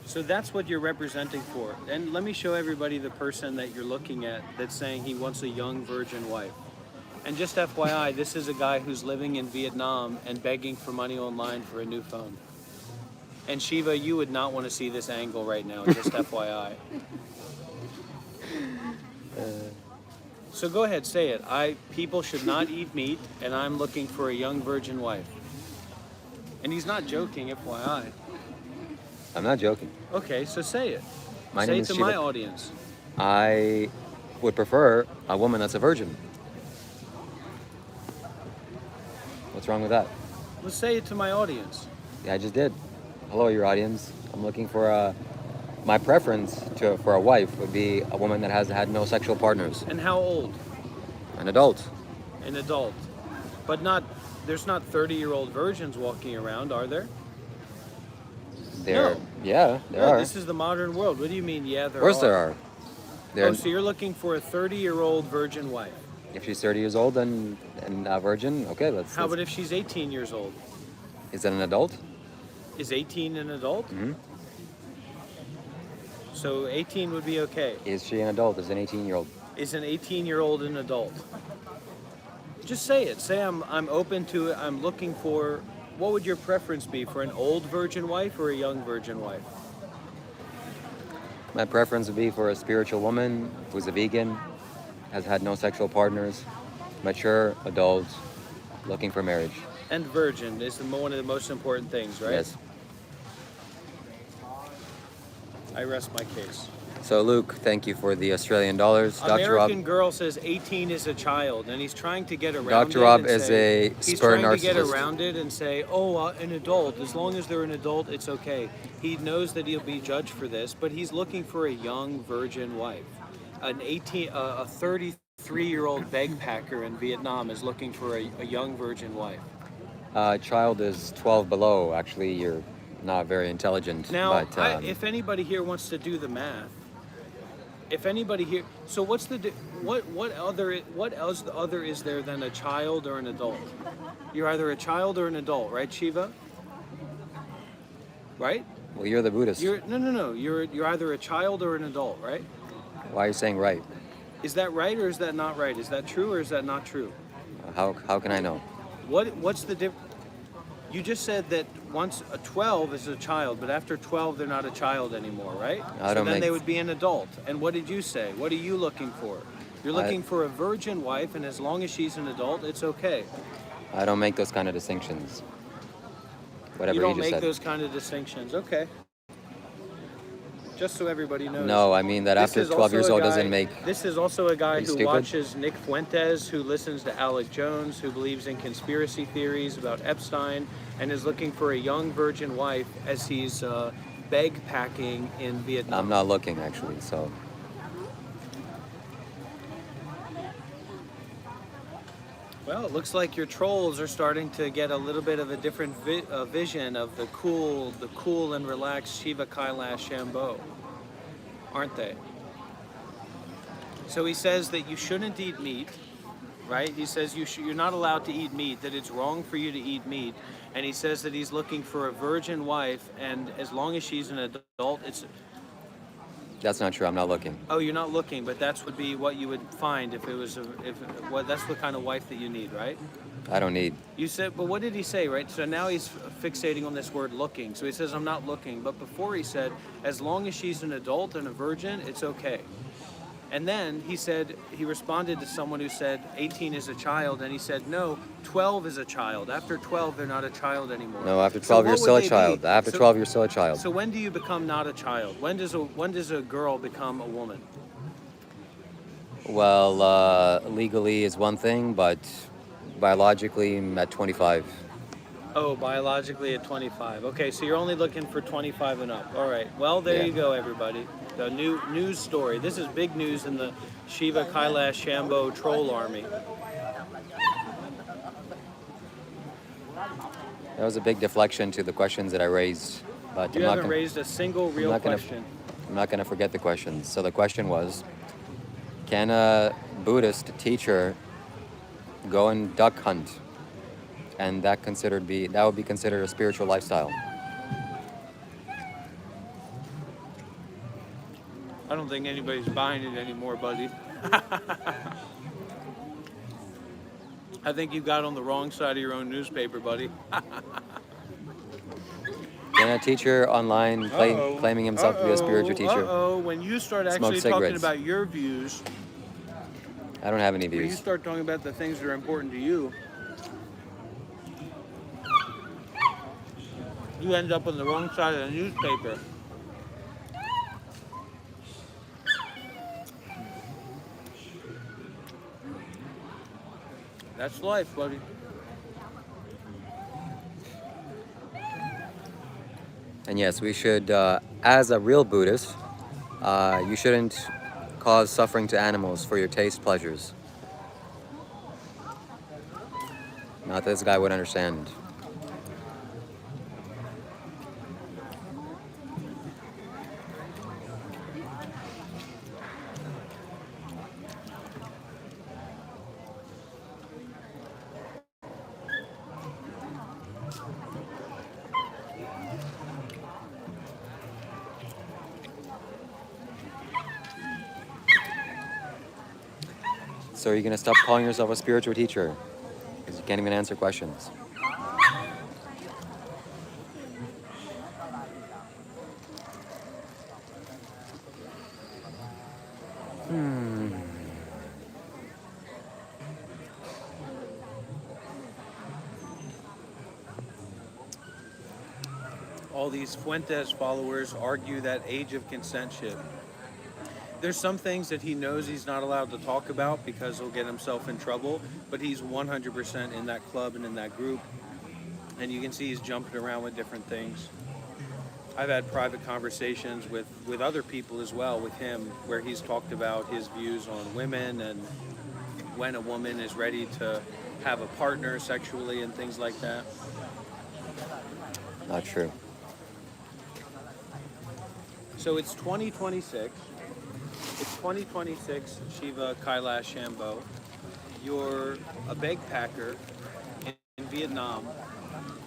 So that's what you're representing for. And let me show everybody the person that you're looking at that's saying he wants a young virgin wife. And just FYI, this is a guy who's living in Vietnam and begging for money online for a new phone. And Shiva, you would not want to see this angle right now, just FYI. So go ahead, say it. People should not eat meat, and I'm looking for a young virgin wife. And he's not joking, FYI. I'm not joking. Okay, so say it. My say name it is to Shiva. my audience. I would prefer a woman that's a virgin. What's wrong with that? Let's say it to my audience. Yeah, I just did. Hello, your audience. I'm looking for a My preference for a wife would be a woman that has had no sexual partners, And how old? an adult. An adult. But not, there's not 30-year-old virgins walking around, are there? There, No. yeah, there No, are. this is the modern world. What do you mean, yeah, Of there course, are? there are. There, Oh, so you're looking for a 30-year-old virgin wife. if she's 30 years old and a virgin, okay, How about if she's 18 years old? is that an adult? Is 18 an adult? Mhm. So 18 would be okay. Is she an adult? Is an 18-year-old? Is an 18-year-old an adult? Just say it. Say I'm open to it. I'm looking for. What would your preference be for an old virgin wife or a young virgin wife? My preference would be for a spiritual woman who's a vegan, has had no sexual partners, mature, adult, looking for marriage. And virgin is one of the most important things, right? Yes. I rest my case. So Luke, thank you for the Australian dollars. Dr. American Rob, girl says 18 is a child, and he's trying to get around it. Dr. Rob and is say- a He's spur trying to get narcissist. around it and say, oh, an adult. As long as they're an adult, it's okay. He knows that he'll be judged for this, but he's looking for a young virgin wife. A 33-year-old bagpacker in Vietnam is looking for a young virgin wife. Child is 12 below. Actually, you're not very intelligent. Now, but, if anybody here wants to do the math, if anybody here, so what's the what else other is there than a child or an adult? You're either a child or an adult, right, Shiva? Right? well, you're the Buddhist. No. You're either a child or an adult, right? Why are you saying right? Is that right or is that not right? Is that true or is that not true? How can I know? What's the difference? You just said that once a 12 is a child, but after 12 they're not a child anymore, right? I don't so then make- they would be an adult. And what did you say? What are you looking for? You're looking for a virgin wife, and as long as she's an adult, it's okay. I don't make those kind of distinctions. Whatever You don't just make said. those kind of distinctions. Okay. Just so everybody knows. No, I mean that This after is 12 also years a old guy- doesn't make. This is also a guy you who stupid? watches Nick Fuentes, who listens to Alec Jones, who believes in conspiracy theories about Epstein, and is looking for a young virgin wife as he's bagpacking in Vietnam. I'm not looking actually. So Well, it looks like your trolls are starting to get a little bit of a different vision of the cool and relaxed Shiva Kailash Shambho, aren't they? So he says that you shouldn't eat meat, right? He says you're not allowed to eat meat, that it's wrong for you to eat meat, and he says that he's looking for a virgin wife, and as long as she's an adult, it's. that's not true. I'm not looking. Oh, you're not looking, but that's would be what you would find if it was that's the kind of wife that you need, right? I don't need. You said, but what did he say, right? So now he's fixating on this word looking. So he says, I'm not looking. But before he said, as long as she's an adult and a virgin, it's okay. And then he said, he responded to someone who said 18 is a child, and he said, no, 12 is a child. After 12, they're not a child anymore. No, after So 12 what you're would still a they child. be? After So- 12 you're still a child. So when do you become not a child? When does a girl become a woman? Well, legally is one thing, but biologically I'm at 25. Oh, biologically at 25. Okay, so you're only looking for 25 and up. All right. Well, there Yeah. you go, everybody. The new news story. This is big news in the Shiva Kailash Shambho troll army. That was a big deflection to the questions that I raised, but You I'm not haven't gonna, raised a single real not gonna- question. I'm not going to forget the questions. So the question was, can a Buddhist teacher go and duck hunt, and that would be considered a spiritual lifestyle? I don't think anybody's buying it anymore, buddy. I think you got on the wrong side of your own newspaper, buddy. Can a teacher online claiming himself to be a spiritual teacher? When you start Smoke actually talking cigarettes. about your views, I don't have any when you views. start talking about the things that are important to you, you end up on the wrong side of the newspaper. That's life, buddy. And yes, we should, as a real Buddhist, you shouldn't cause suffering to animals for your taste pleasures. Not that this guy would understand. So are you going to stop calling yourself a spiritual teacher? Because you can't even answer questions. All these Fuentes followers argue that age of consent shit. There's some things that he knows he's not allowed to talk about because he'll get himself in trouble, but he's 100% in that club and in that group. And you can see he's jumping around with different things. I've had private conversations with other people as well with him where he's talked about his views on women and when a woman is ready to have a partner sexually and things like that. Not true. So it's 2026. It's 2026 Shiva, Kailash, Shambho. You're a backpacker in Vietnam,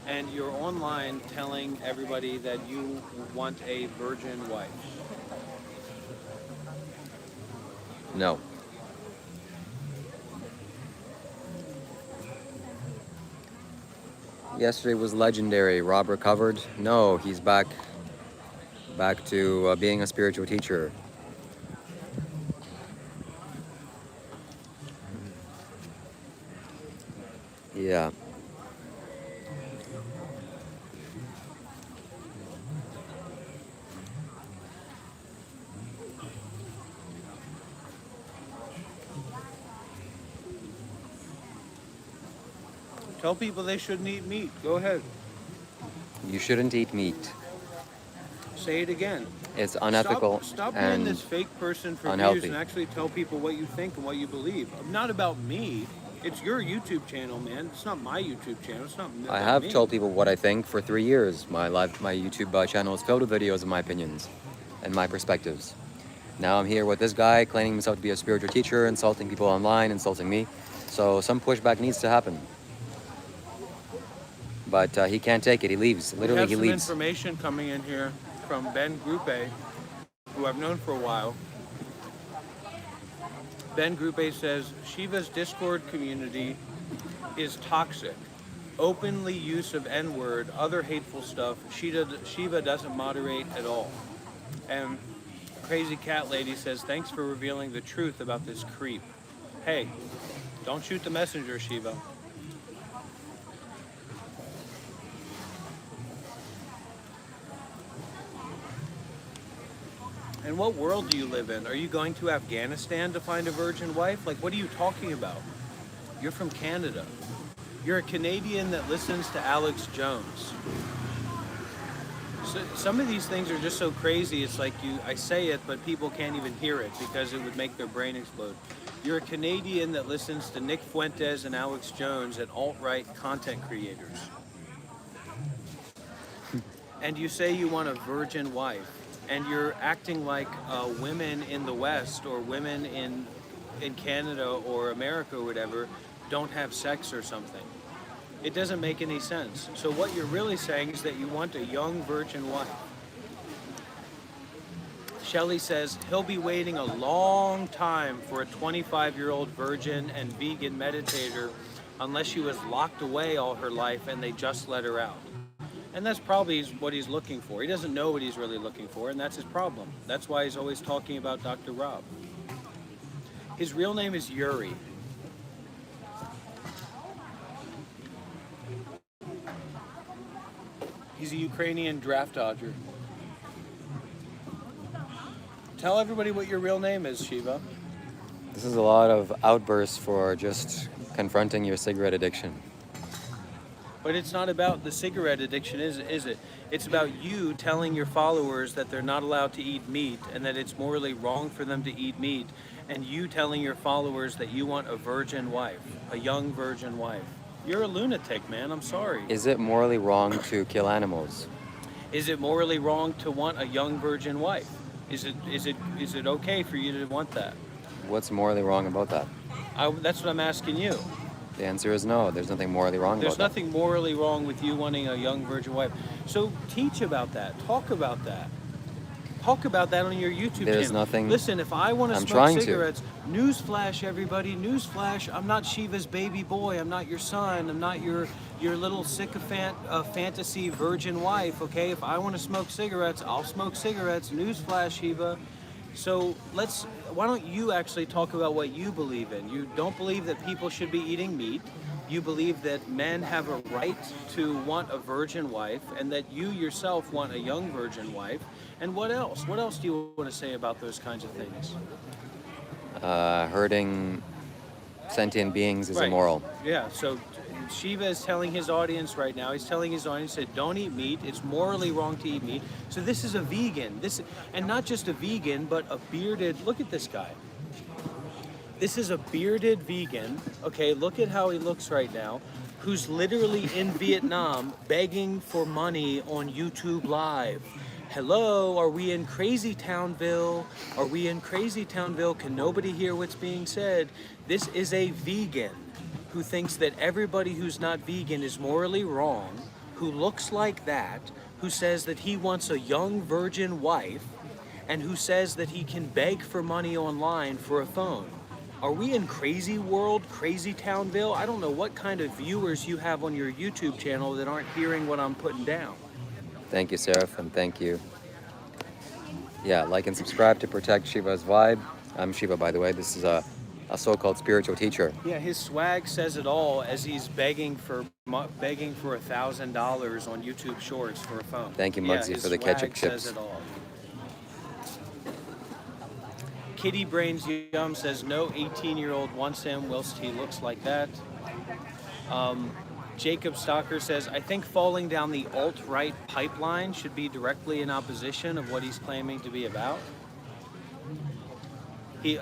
and you're online telling everybody that you want a virgin wife. No. Yesterday was legendary. Rob recovered. No, he's back to being a spiritual teacher. Yeah. Tell people they shouldn't eat meat. Go ahead. You shouldn't eat meat. Say it again. It's unethical Stop being and this fake person for unhealthy. views and actually tell people what you think and what you believe. Not about me. It's your YouTube channel, man. It's not my YouTube channel. It's not I about have me. told people what I think for 3 years. My YouTube channel is filled with videos of my opinions and my perspectives. Now I'm here with this guy claiming himself to be a spiritual teacher, insulting people online, insulting me. So some pushback needs to happen. But he can't take it. He leaves. Literally, he We have leaves. some information coming in here from Ben Grupe, who I've known for a while. Ben Grupe says, Shiva's Discord community is toxic. Openly use of N-word, other hateful stuff. Shiva doesn't moderate at all. And Crazy Cat Lady says, thanks for revealing the truth about this creep. Hey, don't shoot the messenger, Shiva. And what world do you live in? Are you going to Afghanistan to find a virgin wife? Like, what are you talking about? You're from Canada. You're a Canadian that listens to Alex Jones. So, some of these things are just so crazy. It's like I say it, but people can't even hear it because it would make their brain explode. You're a Canadian that listens to Nick Fuentes and Alex Jones and alt-right content creators. And you say you want a virgin wife. And you're acting like women in the West or women in Canada or America or whatever don't have sex or something. It doesn't make any sense. So what you're really saying is that you want a young virgin wife. Shelley says he'll be waiting a long time for a 25-year-old virgin and vegan meditator unless she was locked away all her life and they just let her out. And that's probably what he's looking for. He doesn't know what he's really looking for, and that's his problem. That's why he's always talking about Dr. Rob. His real name is Yuri. He's a Ukrainian draft dodger. Tell everybody what your real name is, Shiva. This is a lot of outbursts for just confronting your cigarette addiction. But it's not about the cigarette addiction, is it? It's about you telling your followers that they're not allowed to eat meat and that it's morally wrong for them to eat meat, and you telling your followers that you want a virgin wife, a young virgin wife. You're a lunatic, man. I'm sorry. Is it morally wrong to kill animals? Is it morally wrong to want a young virgin wife? Is it okay for you to want that? What's morally wrong about that? That's what I'm asking you. The answer is no. There's nothing morally wrong There's about nothing morally wrong with you wanting a young virgin wife. So teach about that. Talk about that. Talk about that on your YouTube There's channel. nothing- Listen, if I want to I'm smoke trying to. cigarettes, newsflash, everybody, newsflash, I'm not Shiva's baby boy. I'm not your son. I'm not your little sycophant fantasy virgin wife, okay? If I want to smoke cigarettes, I'll smoke cigarettes. Newsflash, Shiva. So why don't you actually talk about what you believe in? You don't believe that people should be eating meat. You believe that men have a right to want a virgin wife, and that you yourself want a young virgin wife. And what else? What else do you want to say about those kinds of things? Hurting sentient beings is Right. immoral. Yeah, so Shiva is telling his audience right now, he's telling his audience that don't eat meat, it's morally wrong to eat meat. So this is a vegan, and not just a vegan, but a bearded, look at this guy. This is a bearded vegan, okay, look at how he looks right now, who's literally in Vietnam begging for money on YouTube Live. Hello, are we in Crazy Townville? Are we in Crazy Townville? Can nobody hear what's being said? This is a vegan who thinks that everybody who's not vegan is morally wrong, who looks like that, who says that he wants a young virgin wife, and who says that he can beg for money online for a phone. Are we in Crazy World, Crazy Townville? I don't know what kind of viewers you have on your YouTube channel that aren't hearing what I'm putting down. Thank you, Seraph, and thank you. Yeah, like and subscribe to protect Shiva's vibe. I'm Shiva, by the way. This is a so-called spiritual teacher. Yeah, his swag says it all as he's begging for $1,000 on YouTube Shorts for a phone. Thank you, Muggsy, his for the ketchup swag chips. Says it all. Kitty Brains Yum says no 18-year-old wants him whilst he looks like that. Jacob Stalker says, I think falling down the alt-right pipeline should be directly in opposition of what he's claiming to be about. He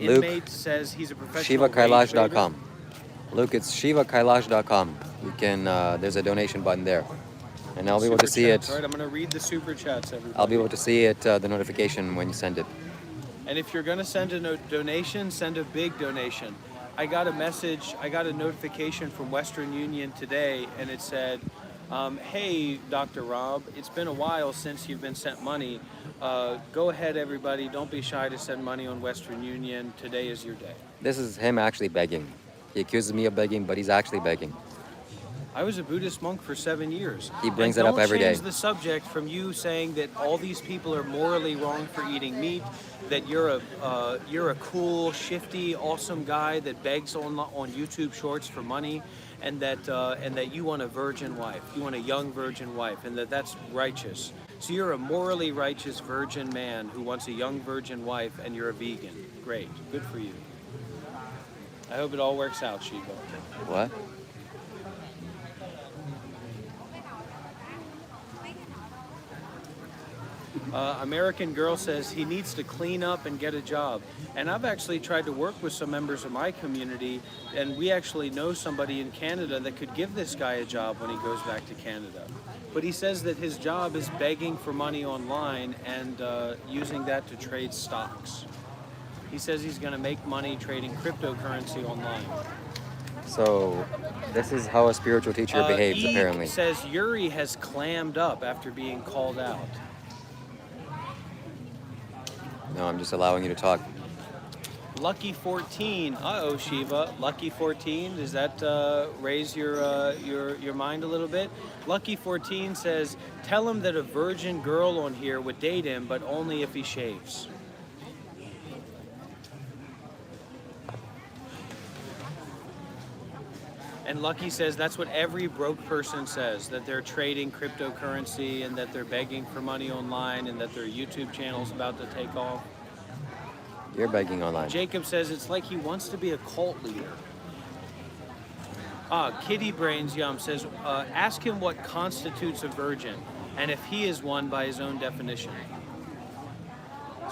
Inmate says he's a professional ShivaKailash.com. Luke, it's ShivaKailash.com. You can, there's a donation button there. And I'll be able to see it. Right, I'm going to read the super chats, everybody. I'll be able to see it, the notification when you send it. And if you're going to send a donation, send a big donation. I got a message, I got a notification from Western Union today, and it said, hey, Dr. Rob, it's been a while since you've been sent money. Go ahead, everybody. Don't be shy to send money on Western Union. Today is your day. This is him actually begging. He accuses me of begging, but he's actually begging. I was a Buddhist monk for 7 years. He brings it up every day. Don't change the subject from you saying that all these people are morally wrong for eating meat, that you're a cool, shifty, awesome guy that begs on YouTube Shorts for money, and that you want a virgin wife, you want a young virgin wife, and that's righteous. So you're a morally righteous virgin man who wants a young virgin wife, and you're a vegan. Great, good for you. I hope it all works out, Shiva. What? American Girl says he needs to clean up and get a job. And I've actually tried to work with some members of my community, and we actually know somebody in Canada that could give this guy a job when he goes back to Canada. But he says that his job is begging for money online and using that to trade stocks. He says he's going to make money trading cryptocurrency online. So, this is how a spiritual teacher behaves, apparently. He says Yuri has clammed up after being called out. No, I'm just allowing you to talk. Lucky 14. Uh-oh, Shiva. Lucky 14. Does that raise your mind a little bit? Lucky 14 says, tell him that a virgin girl on here would date him, but only if he shaves. And Lucky says that's what every broke person says, that they're trading cryptocurrency and that they're begging for money online and that their YouTube channel's about to take off. You're begging online. Jacob says it's like he wants to be a cult leader. Kitty Brains Yum says, ask him what constitutes a virgin, and if he is one by his own definition.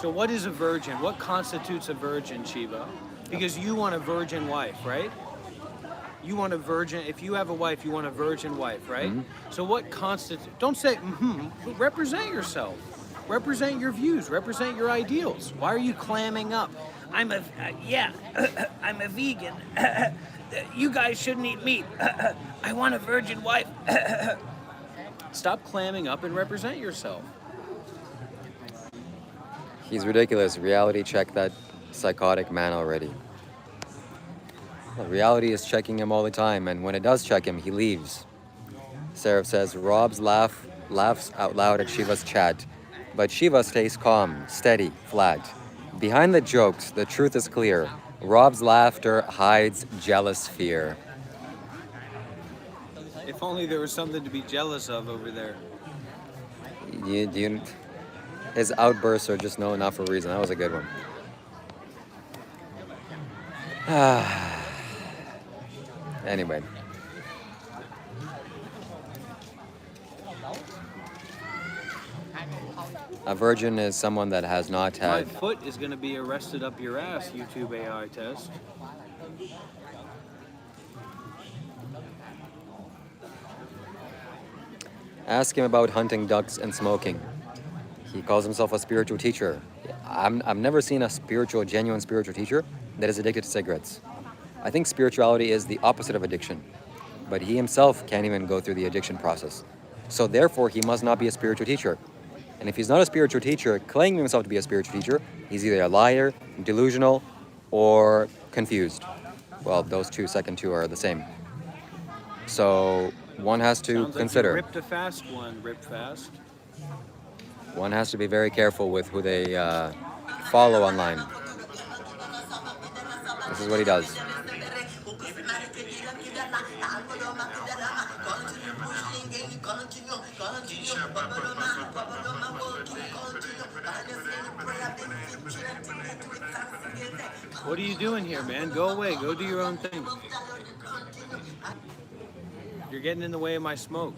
So what is a virgin? What constitutes a virgin, Shiva? Because you want a virgin wife, right? You want a virgin, if you have a wife, you want a virgin wife, right? So what constitutes, don't say, but represent yourself. Represent your views, represent your ideals. Why are you clamming up? I'm a vegan. You guys shouldn't eat meat. I want a virgin wife. Stop clamming up and represent yourself. He's ridiculous. Reality check that psychotic man already. Well, reality is checking him all the time, and when it does check him, he leaves. Seraph says, Rob's laughs out loud at Shiva's chat, but Shiva stays calm, steady, flat. Behind the jokes, the truth is clear. Rob's laughter hides jealous fear. If only there was something to be jealous of over there. His outbursts are just no enough for a reason. That was a good one. Anyway. A virgin is someone that has not My had... foot is going to be arrested up your ass, YouTube AI test. Ask him about hunting ducks and smoking. He calls himself a spiritual teacher. I've never seen a genuine spiritual teacher that is addicted to cigarettes. I think spirituality is the opposite of addiction, but he himself can't even go through the addiction process. So therefore, he must not be a spiritual teacher. And if he's not a spiritual teacher, claiming himself to be a spiritual teacher, he's either a liar, delusional, or confused. Well, those second two are the same. So one has to Sounds consider. Like you ripped a fast one, rip fast. One has to be very careful with who they follow online. This is what he does. What are you doing here, man? Go away. Go do your own thing. You're getting in the way of my smoke.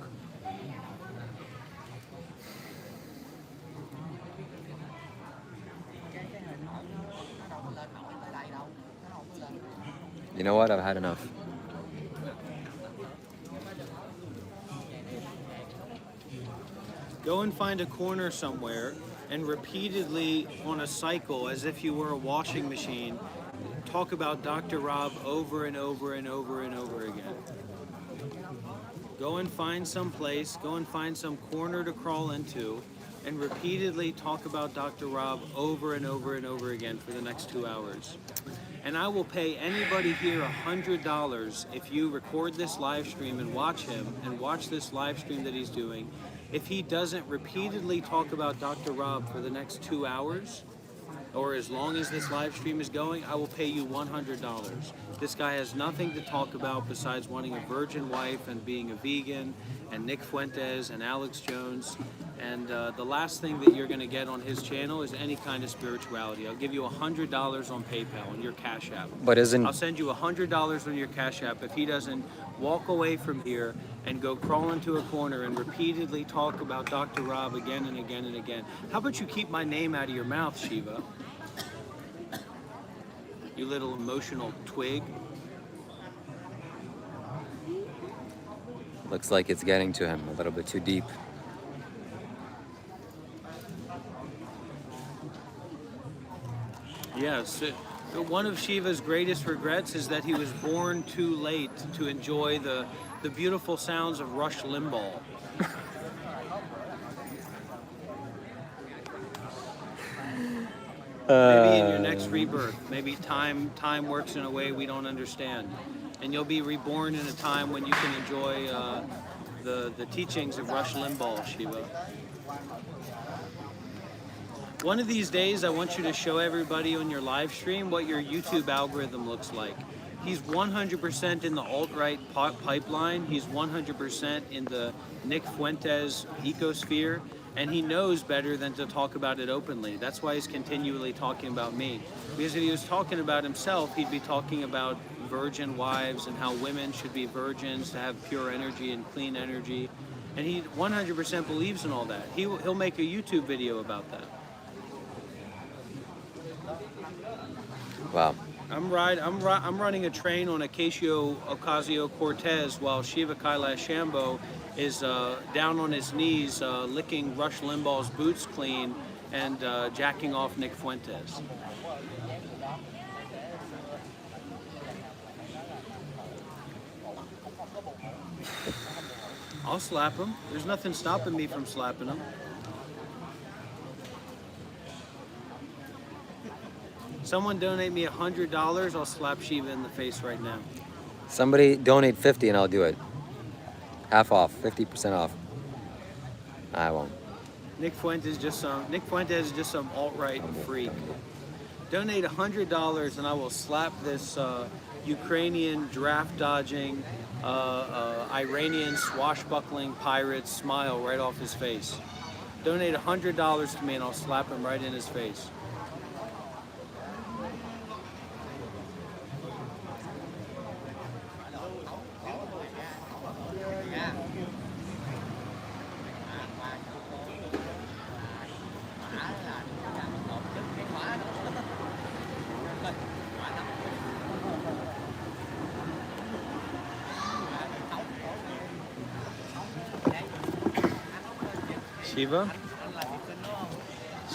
You know what? I've had enough. Go and find a corner somewhere and repeatedly on a cycle, as if you were a washing machine, talk about Dr. Rob over and over and over and over again. Go and find some place, go and find some corner to crawl into, and repeatedly talk about Dr. Rob over and over and over again for the next 2 hours. And I will pay anybody here $100 if you record this live stream and watch him and watch this live stream that he's doing. If he doesn't repeatedly talk about Dr. Rob for the next 2 hours, or as long as this live stream is going, I will pay you $100. This guy has nothing to talk about besides wanting a virgin wife and being a vegan, and Nick Fuentes and Alex Jones. And the last thing that you're going to get on his channel is any kind of spirituality. I'll give you $100 on PayPal on your Cash App. But I'll send you $100 on your Cash App if he doesn't walk away from here and go crawl into a corner and repeatedly talk about Dr. Rob again and again and again. How about you keep my name out of your mouth, Shiva? You little emotional twig. Looks like it's getting to him a little bit too deep. Yes. One of Shiva's greatest regrets is that he was born too late to enjoy the beautiful sounds of Rush Limbaugh. Maybe in your next rebirth, maybe time works in a way we don't understand, and you'll be reborn in a time when you can enjoy the teachings of Rush Limbaugh, Shiva. One of these days, I want you to show everybody on your live stream what your YouTube algorithm looks like. He's 100% in the alt-right pipeline. He's 100% in the Nick Fuentes ecosphere, and he knows better than to talk about it openly. That's why he's continually talking about me. Because if he was talking about himself, he'd be talking about virgin wives and how women should be virgins to have pure energy and clean energy. And he 100% believes in all that. He'll make a YouTube video about that. Wow. I'm running a train on Ocasio-Cortez while Shiva Kailash Shambho is down on his knees licking Rush Limbaugh's boots clean and jacking off Nick Fuentes. I'll slap him. There's nothing stopping me from slapping him. Someone donate me $100, I'll slap Shiva in the face right now. Somebody donate 50 and I'll do it. Half off, 50% off. I won't. Nick Fuentes is just some alt-right freak. Donate $100 and I will slap this Ukrainian draft-dodging, Iranian swashbuckling pirate smile right off his face. Donate $100 to me and I'll slap him right in his face. Shiva?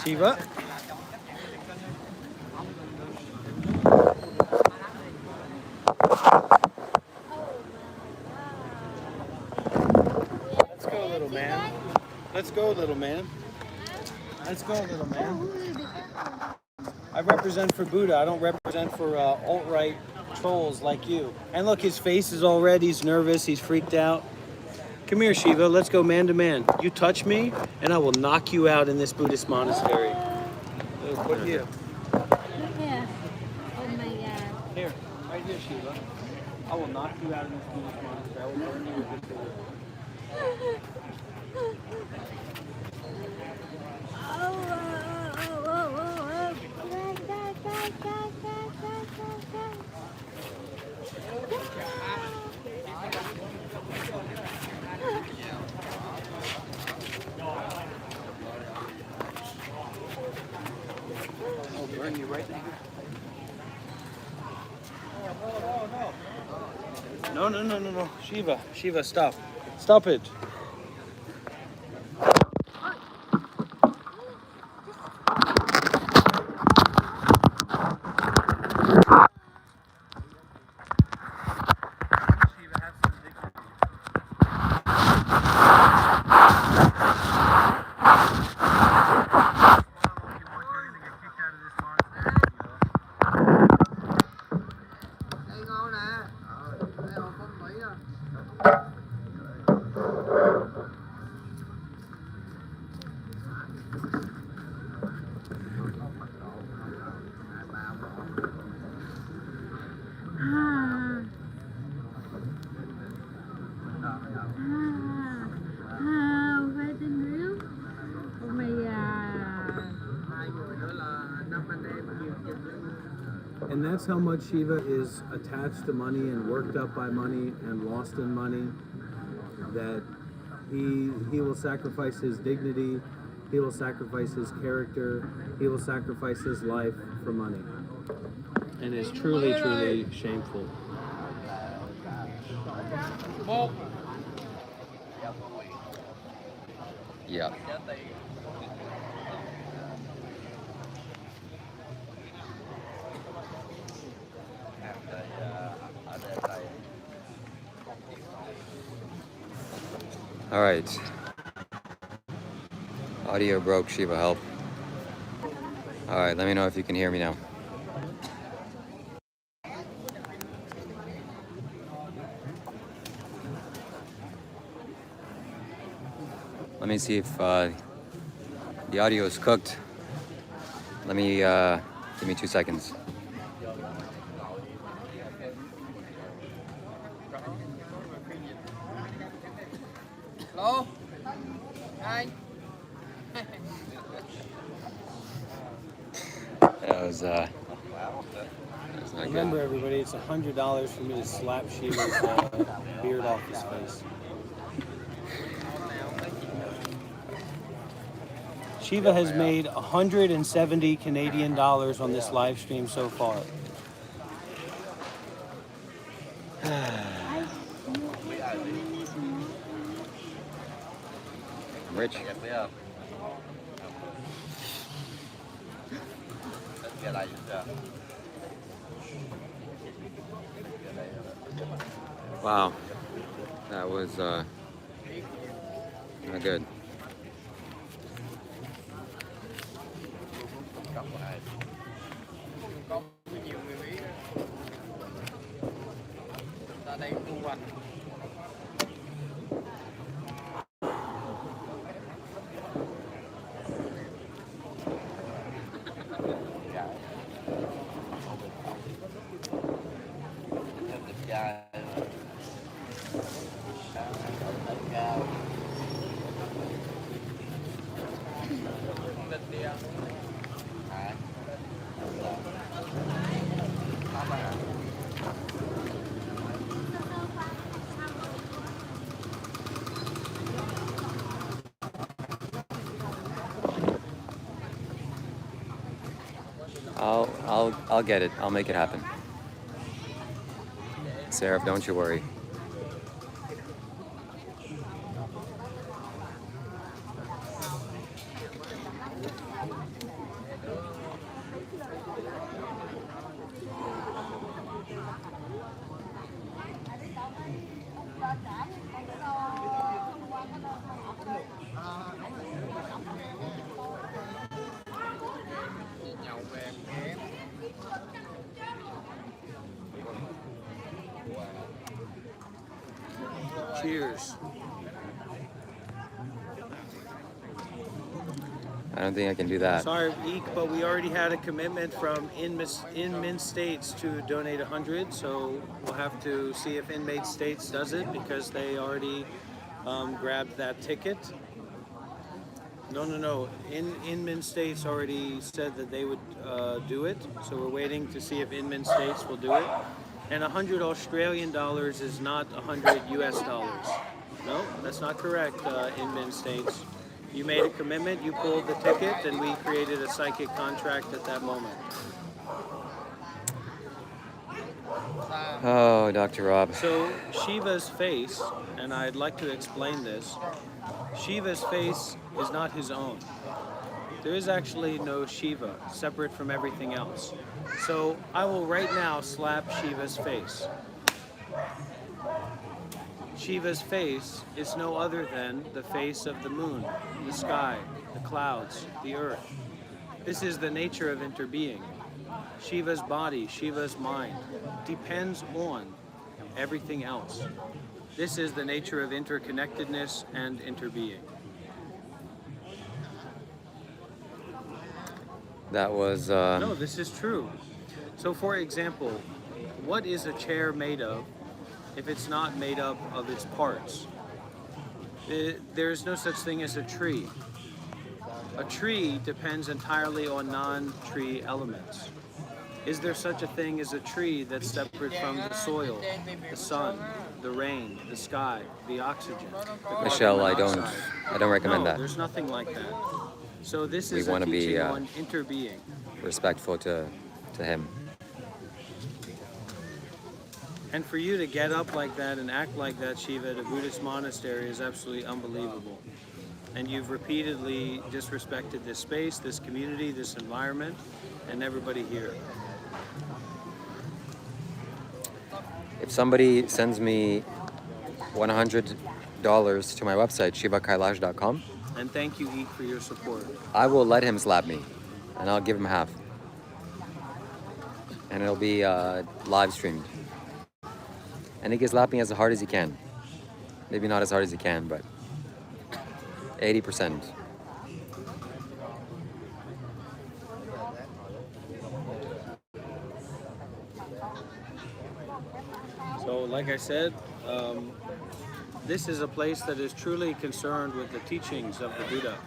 Shiva? Let's go, little man. Let's go, little man. Let's go, little man. I represent for Buddha. I don't represent for alt-right trolls like you. And look, his face is all red. He's nervous. He's freaked out. Come here, Shiva. Let's go man to man. You touch me, and I will knock you out in this Buddhist monastery. What here? Yeah. Oh my God. Here, right here, Shiva. I will knock you out in this Buddhist monastery. I will burn you with this Buddha. I'll burn you right now. No. Shiva, stop. Stop it. And that's how much Shiva is attached to money and worked up by money and lost in money, that he will sacrifice his dignity, he will sacrifice his character, he will sacrifice his life for money. And it's truly, truly shameful. Yeah. All right. Audio broke, Shiva, help. All right, let me know if you can hear me now. Let me see if the audio is cooked. Let me, give me 2 seconds. Hello? Hi. That was a Okay. Remember, everybody, it's $100 for me to slap Shiva's beard off his face. Shiva has made 170 Canadian dollars on this live stream so far. I'm rich. Wow, that was not good. Có nhiều người Mỹ ra đây tu hành. I'll get it. I'll make it happen. Seraph, don't you worry. Nhậu về ghé. Cheers. I don't think I can do that. Sorry, Eek, but we already had a commitment from Inmate States to donate 100, so we'll have to see if Inmate States does it because they already grabbed that ticket. No. Inman States already said that they would do it, so we're waiting to see if Inman States will do it. And 100 Australian dollars is not 100 US dollars. No, that's not correct, Inman States. You made a commitment, you pulled the ticket, and we created a psychic contract at that moment. Oh, Dr. Rob. So Shiva's face, and I'd like to explain this, Shiva's face is not his own. There is actually no Shiva, separate from everything else. So I will right now slap Shiva's face. Shiva's face is no other than the face of the moon, the sky, the clouds, the earth. This is the nature of interbeing. Shiva's body, Shiva's mind, depends on everything else. This is the nature of interconnectedness and interbeing. That was... No, this is true. So for example, what is a chair made of if it's not made up of its parts? There is no such thing as a tree. A tree depends entirely on non-tree elements. Is there such a thing as a tree that's separate from the soil, the sun, the rain, the sky, the oxygen? The Michelle, I carbon don't monoxide? recommend No, that. there's nothing like that. So this We is a wanna be, teaching on interbeing. Respectful to him. And for you to get up like that and act like that, Shiva, at a Buddhist monastery is absolutely unbelievable. And you've repeatedly disrespected this space, this community, this environment, and everybody here. If somebody sends me $100 to my website, shivakailash.com, And thank you, Eek, for your support. I will let him slap me, and I'll give him half. And it'll be live streamed. And he can slap me as hard as he can. Maybe not as hard as he can, but 80%. So, like I said, this is a place that is truly concerned with the teachings of the Buddha.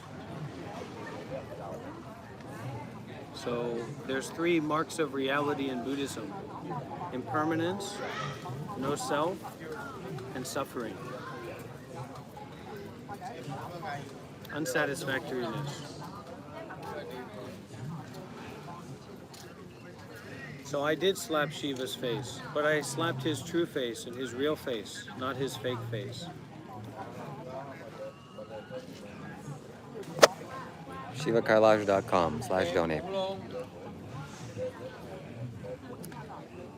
So there's 3 marks of reality in Buddhism: impermanence, no self, and suffering. Unsatisfactoriness. So I did slap Shiva's face, but I slapped his true face and his real face, not his fake face. ShivaKailash.com/donate.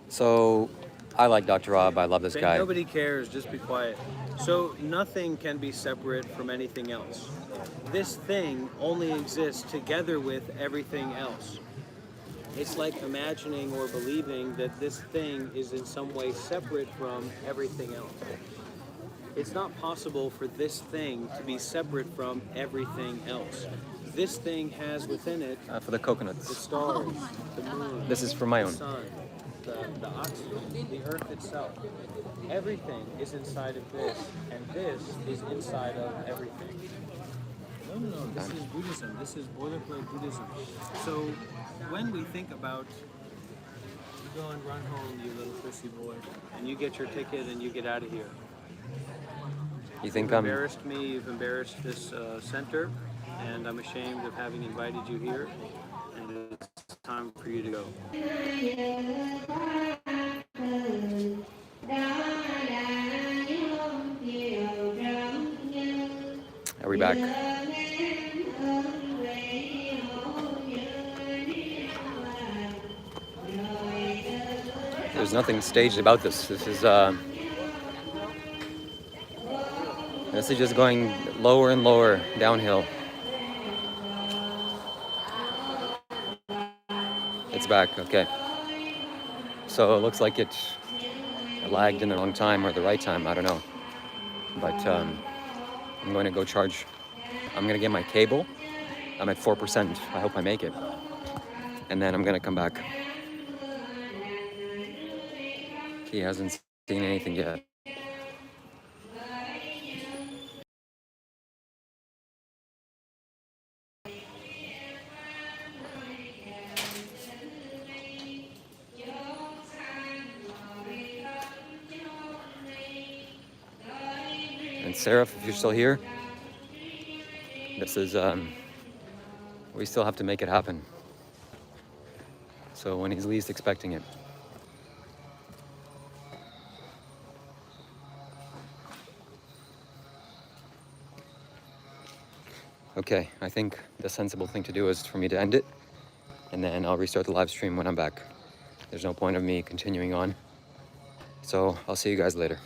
So, I like Dr. Rob. I love this guy. Nobody cares, just be quiet. So nothing can be separate from anything else. This thing only exists together with everything else. It's like imagining or believing that this thing is in some way separate from everything else. It's not possible for this thing to be separate from everything else. This thing has within it For the coconuts. the stars, the moon, This is for my the own. sun, the oxygen, the earth itself. Everything is inside of this, and this is inside of everything. No, this is Buddhism. This is boilerplate Buddhism. So when we think about, you go and run home, you little pussy boy, and you get your ticket and you get out of here. You think You've I'm... embarrassed me, you've embarrassed this center, and I'm ashamed of having invited you here, and it's time for you to go. Are we back? There's nothing staged about this. This is just going lower and lower downhill. It's back, okay. So it looks like it lagged in the wrong time or the right time, I don't know. But I'm going to go charge. I'm going to get my cable. I'm at 4%. I hope I make it. And then I'm going to come back. He hasn't seen anything yet. And Sarah, if you're still here, this is, we still have to make it happen. So when he's least expecting it. Okay, I think the sensible thing to do is for me to end it, and then I'll restart the live stream when I'm back. There's no point of me continuing on. So I'll see you guys later.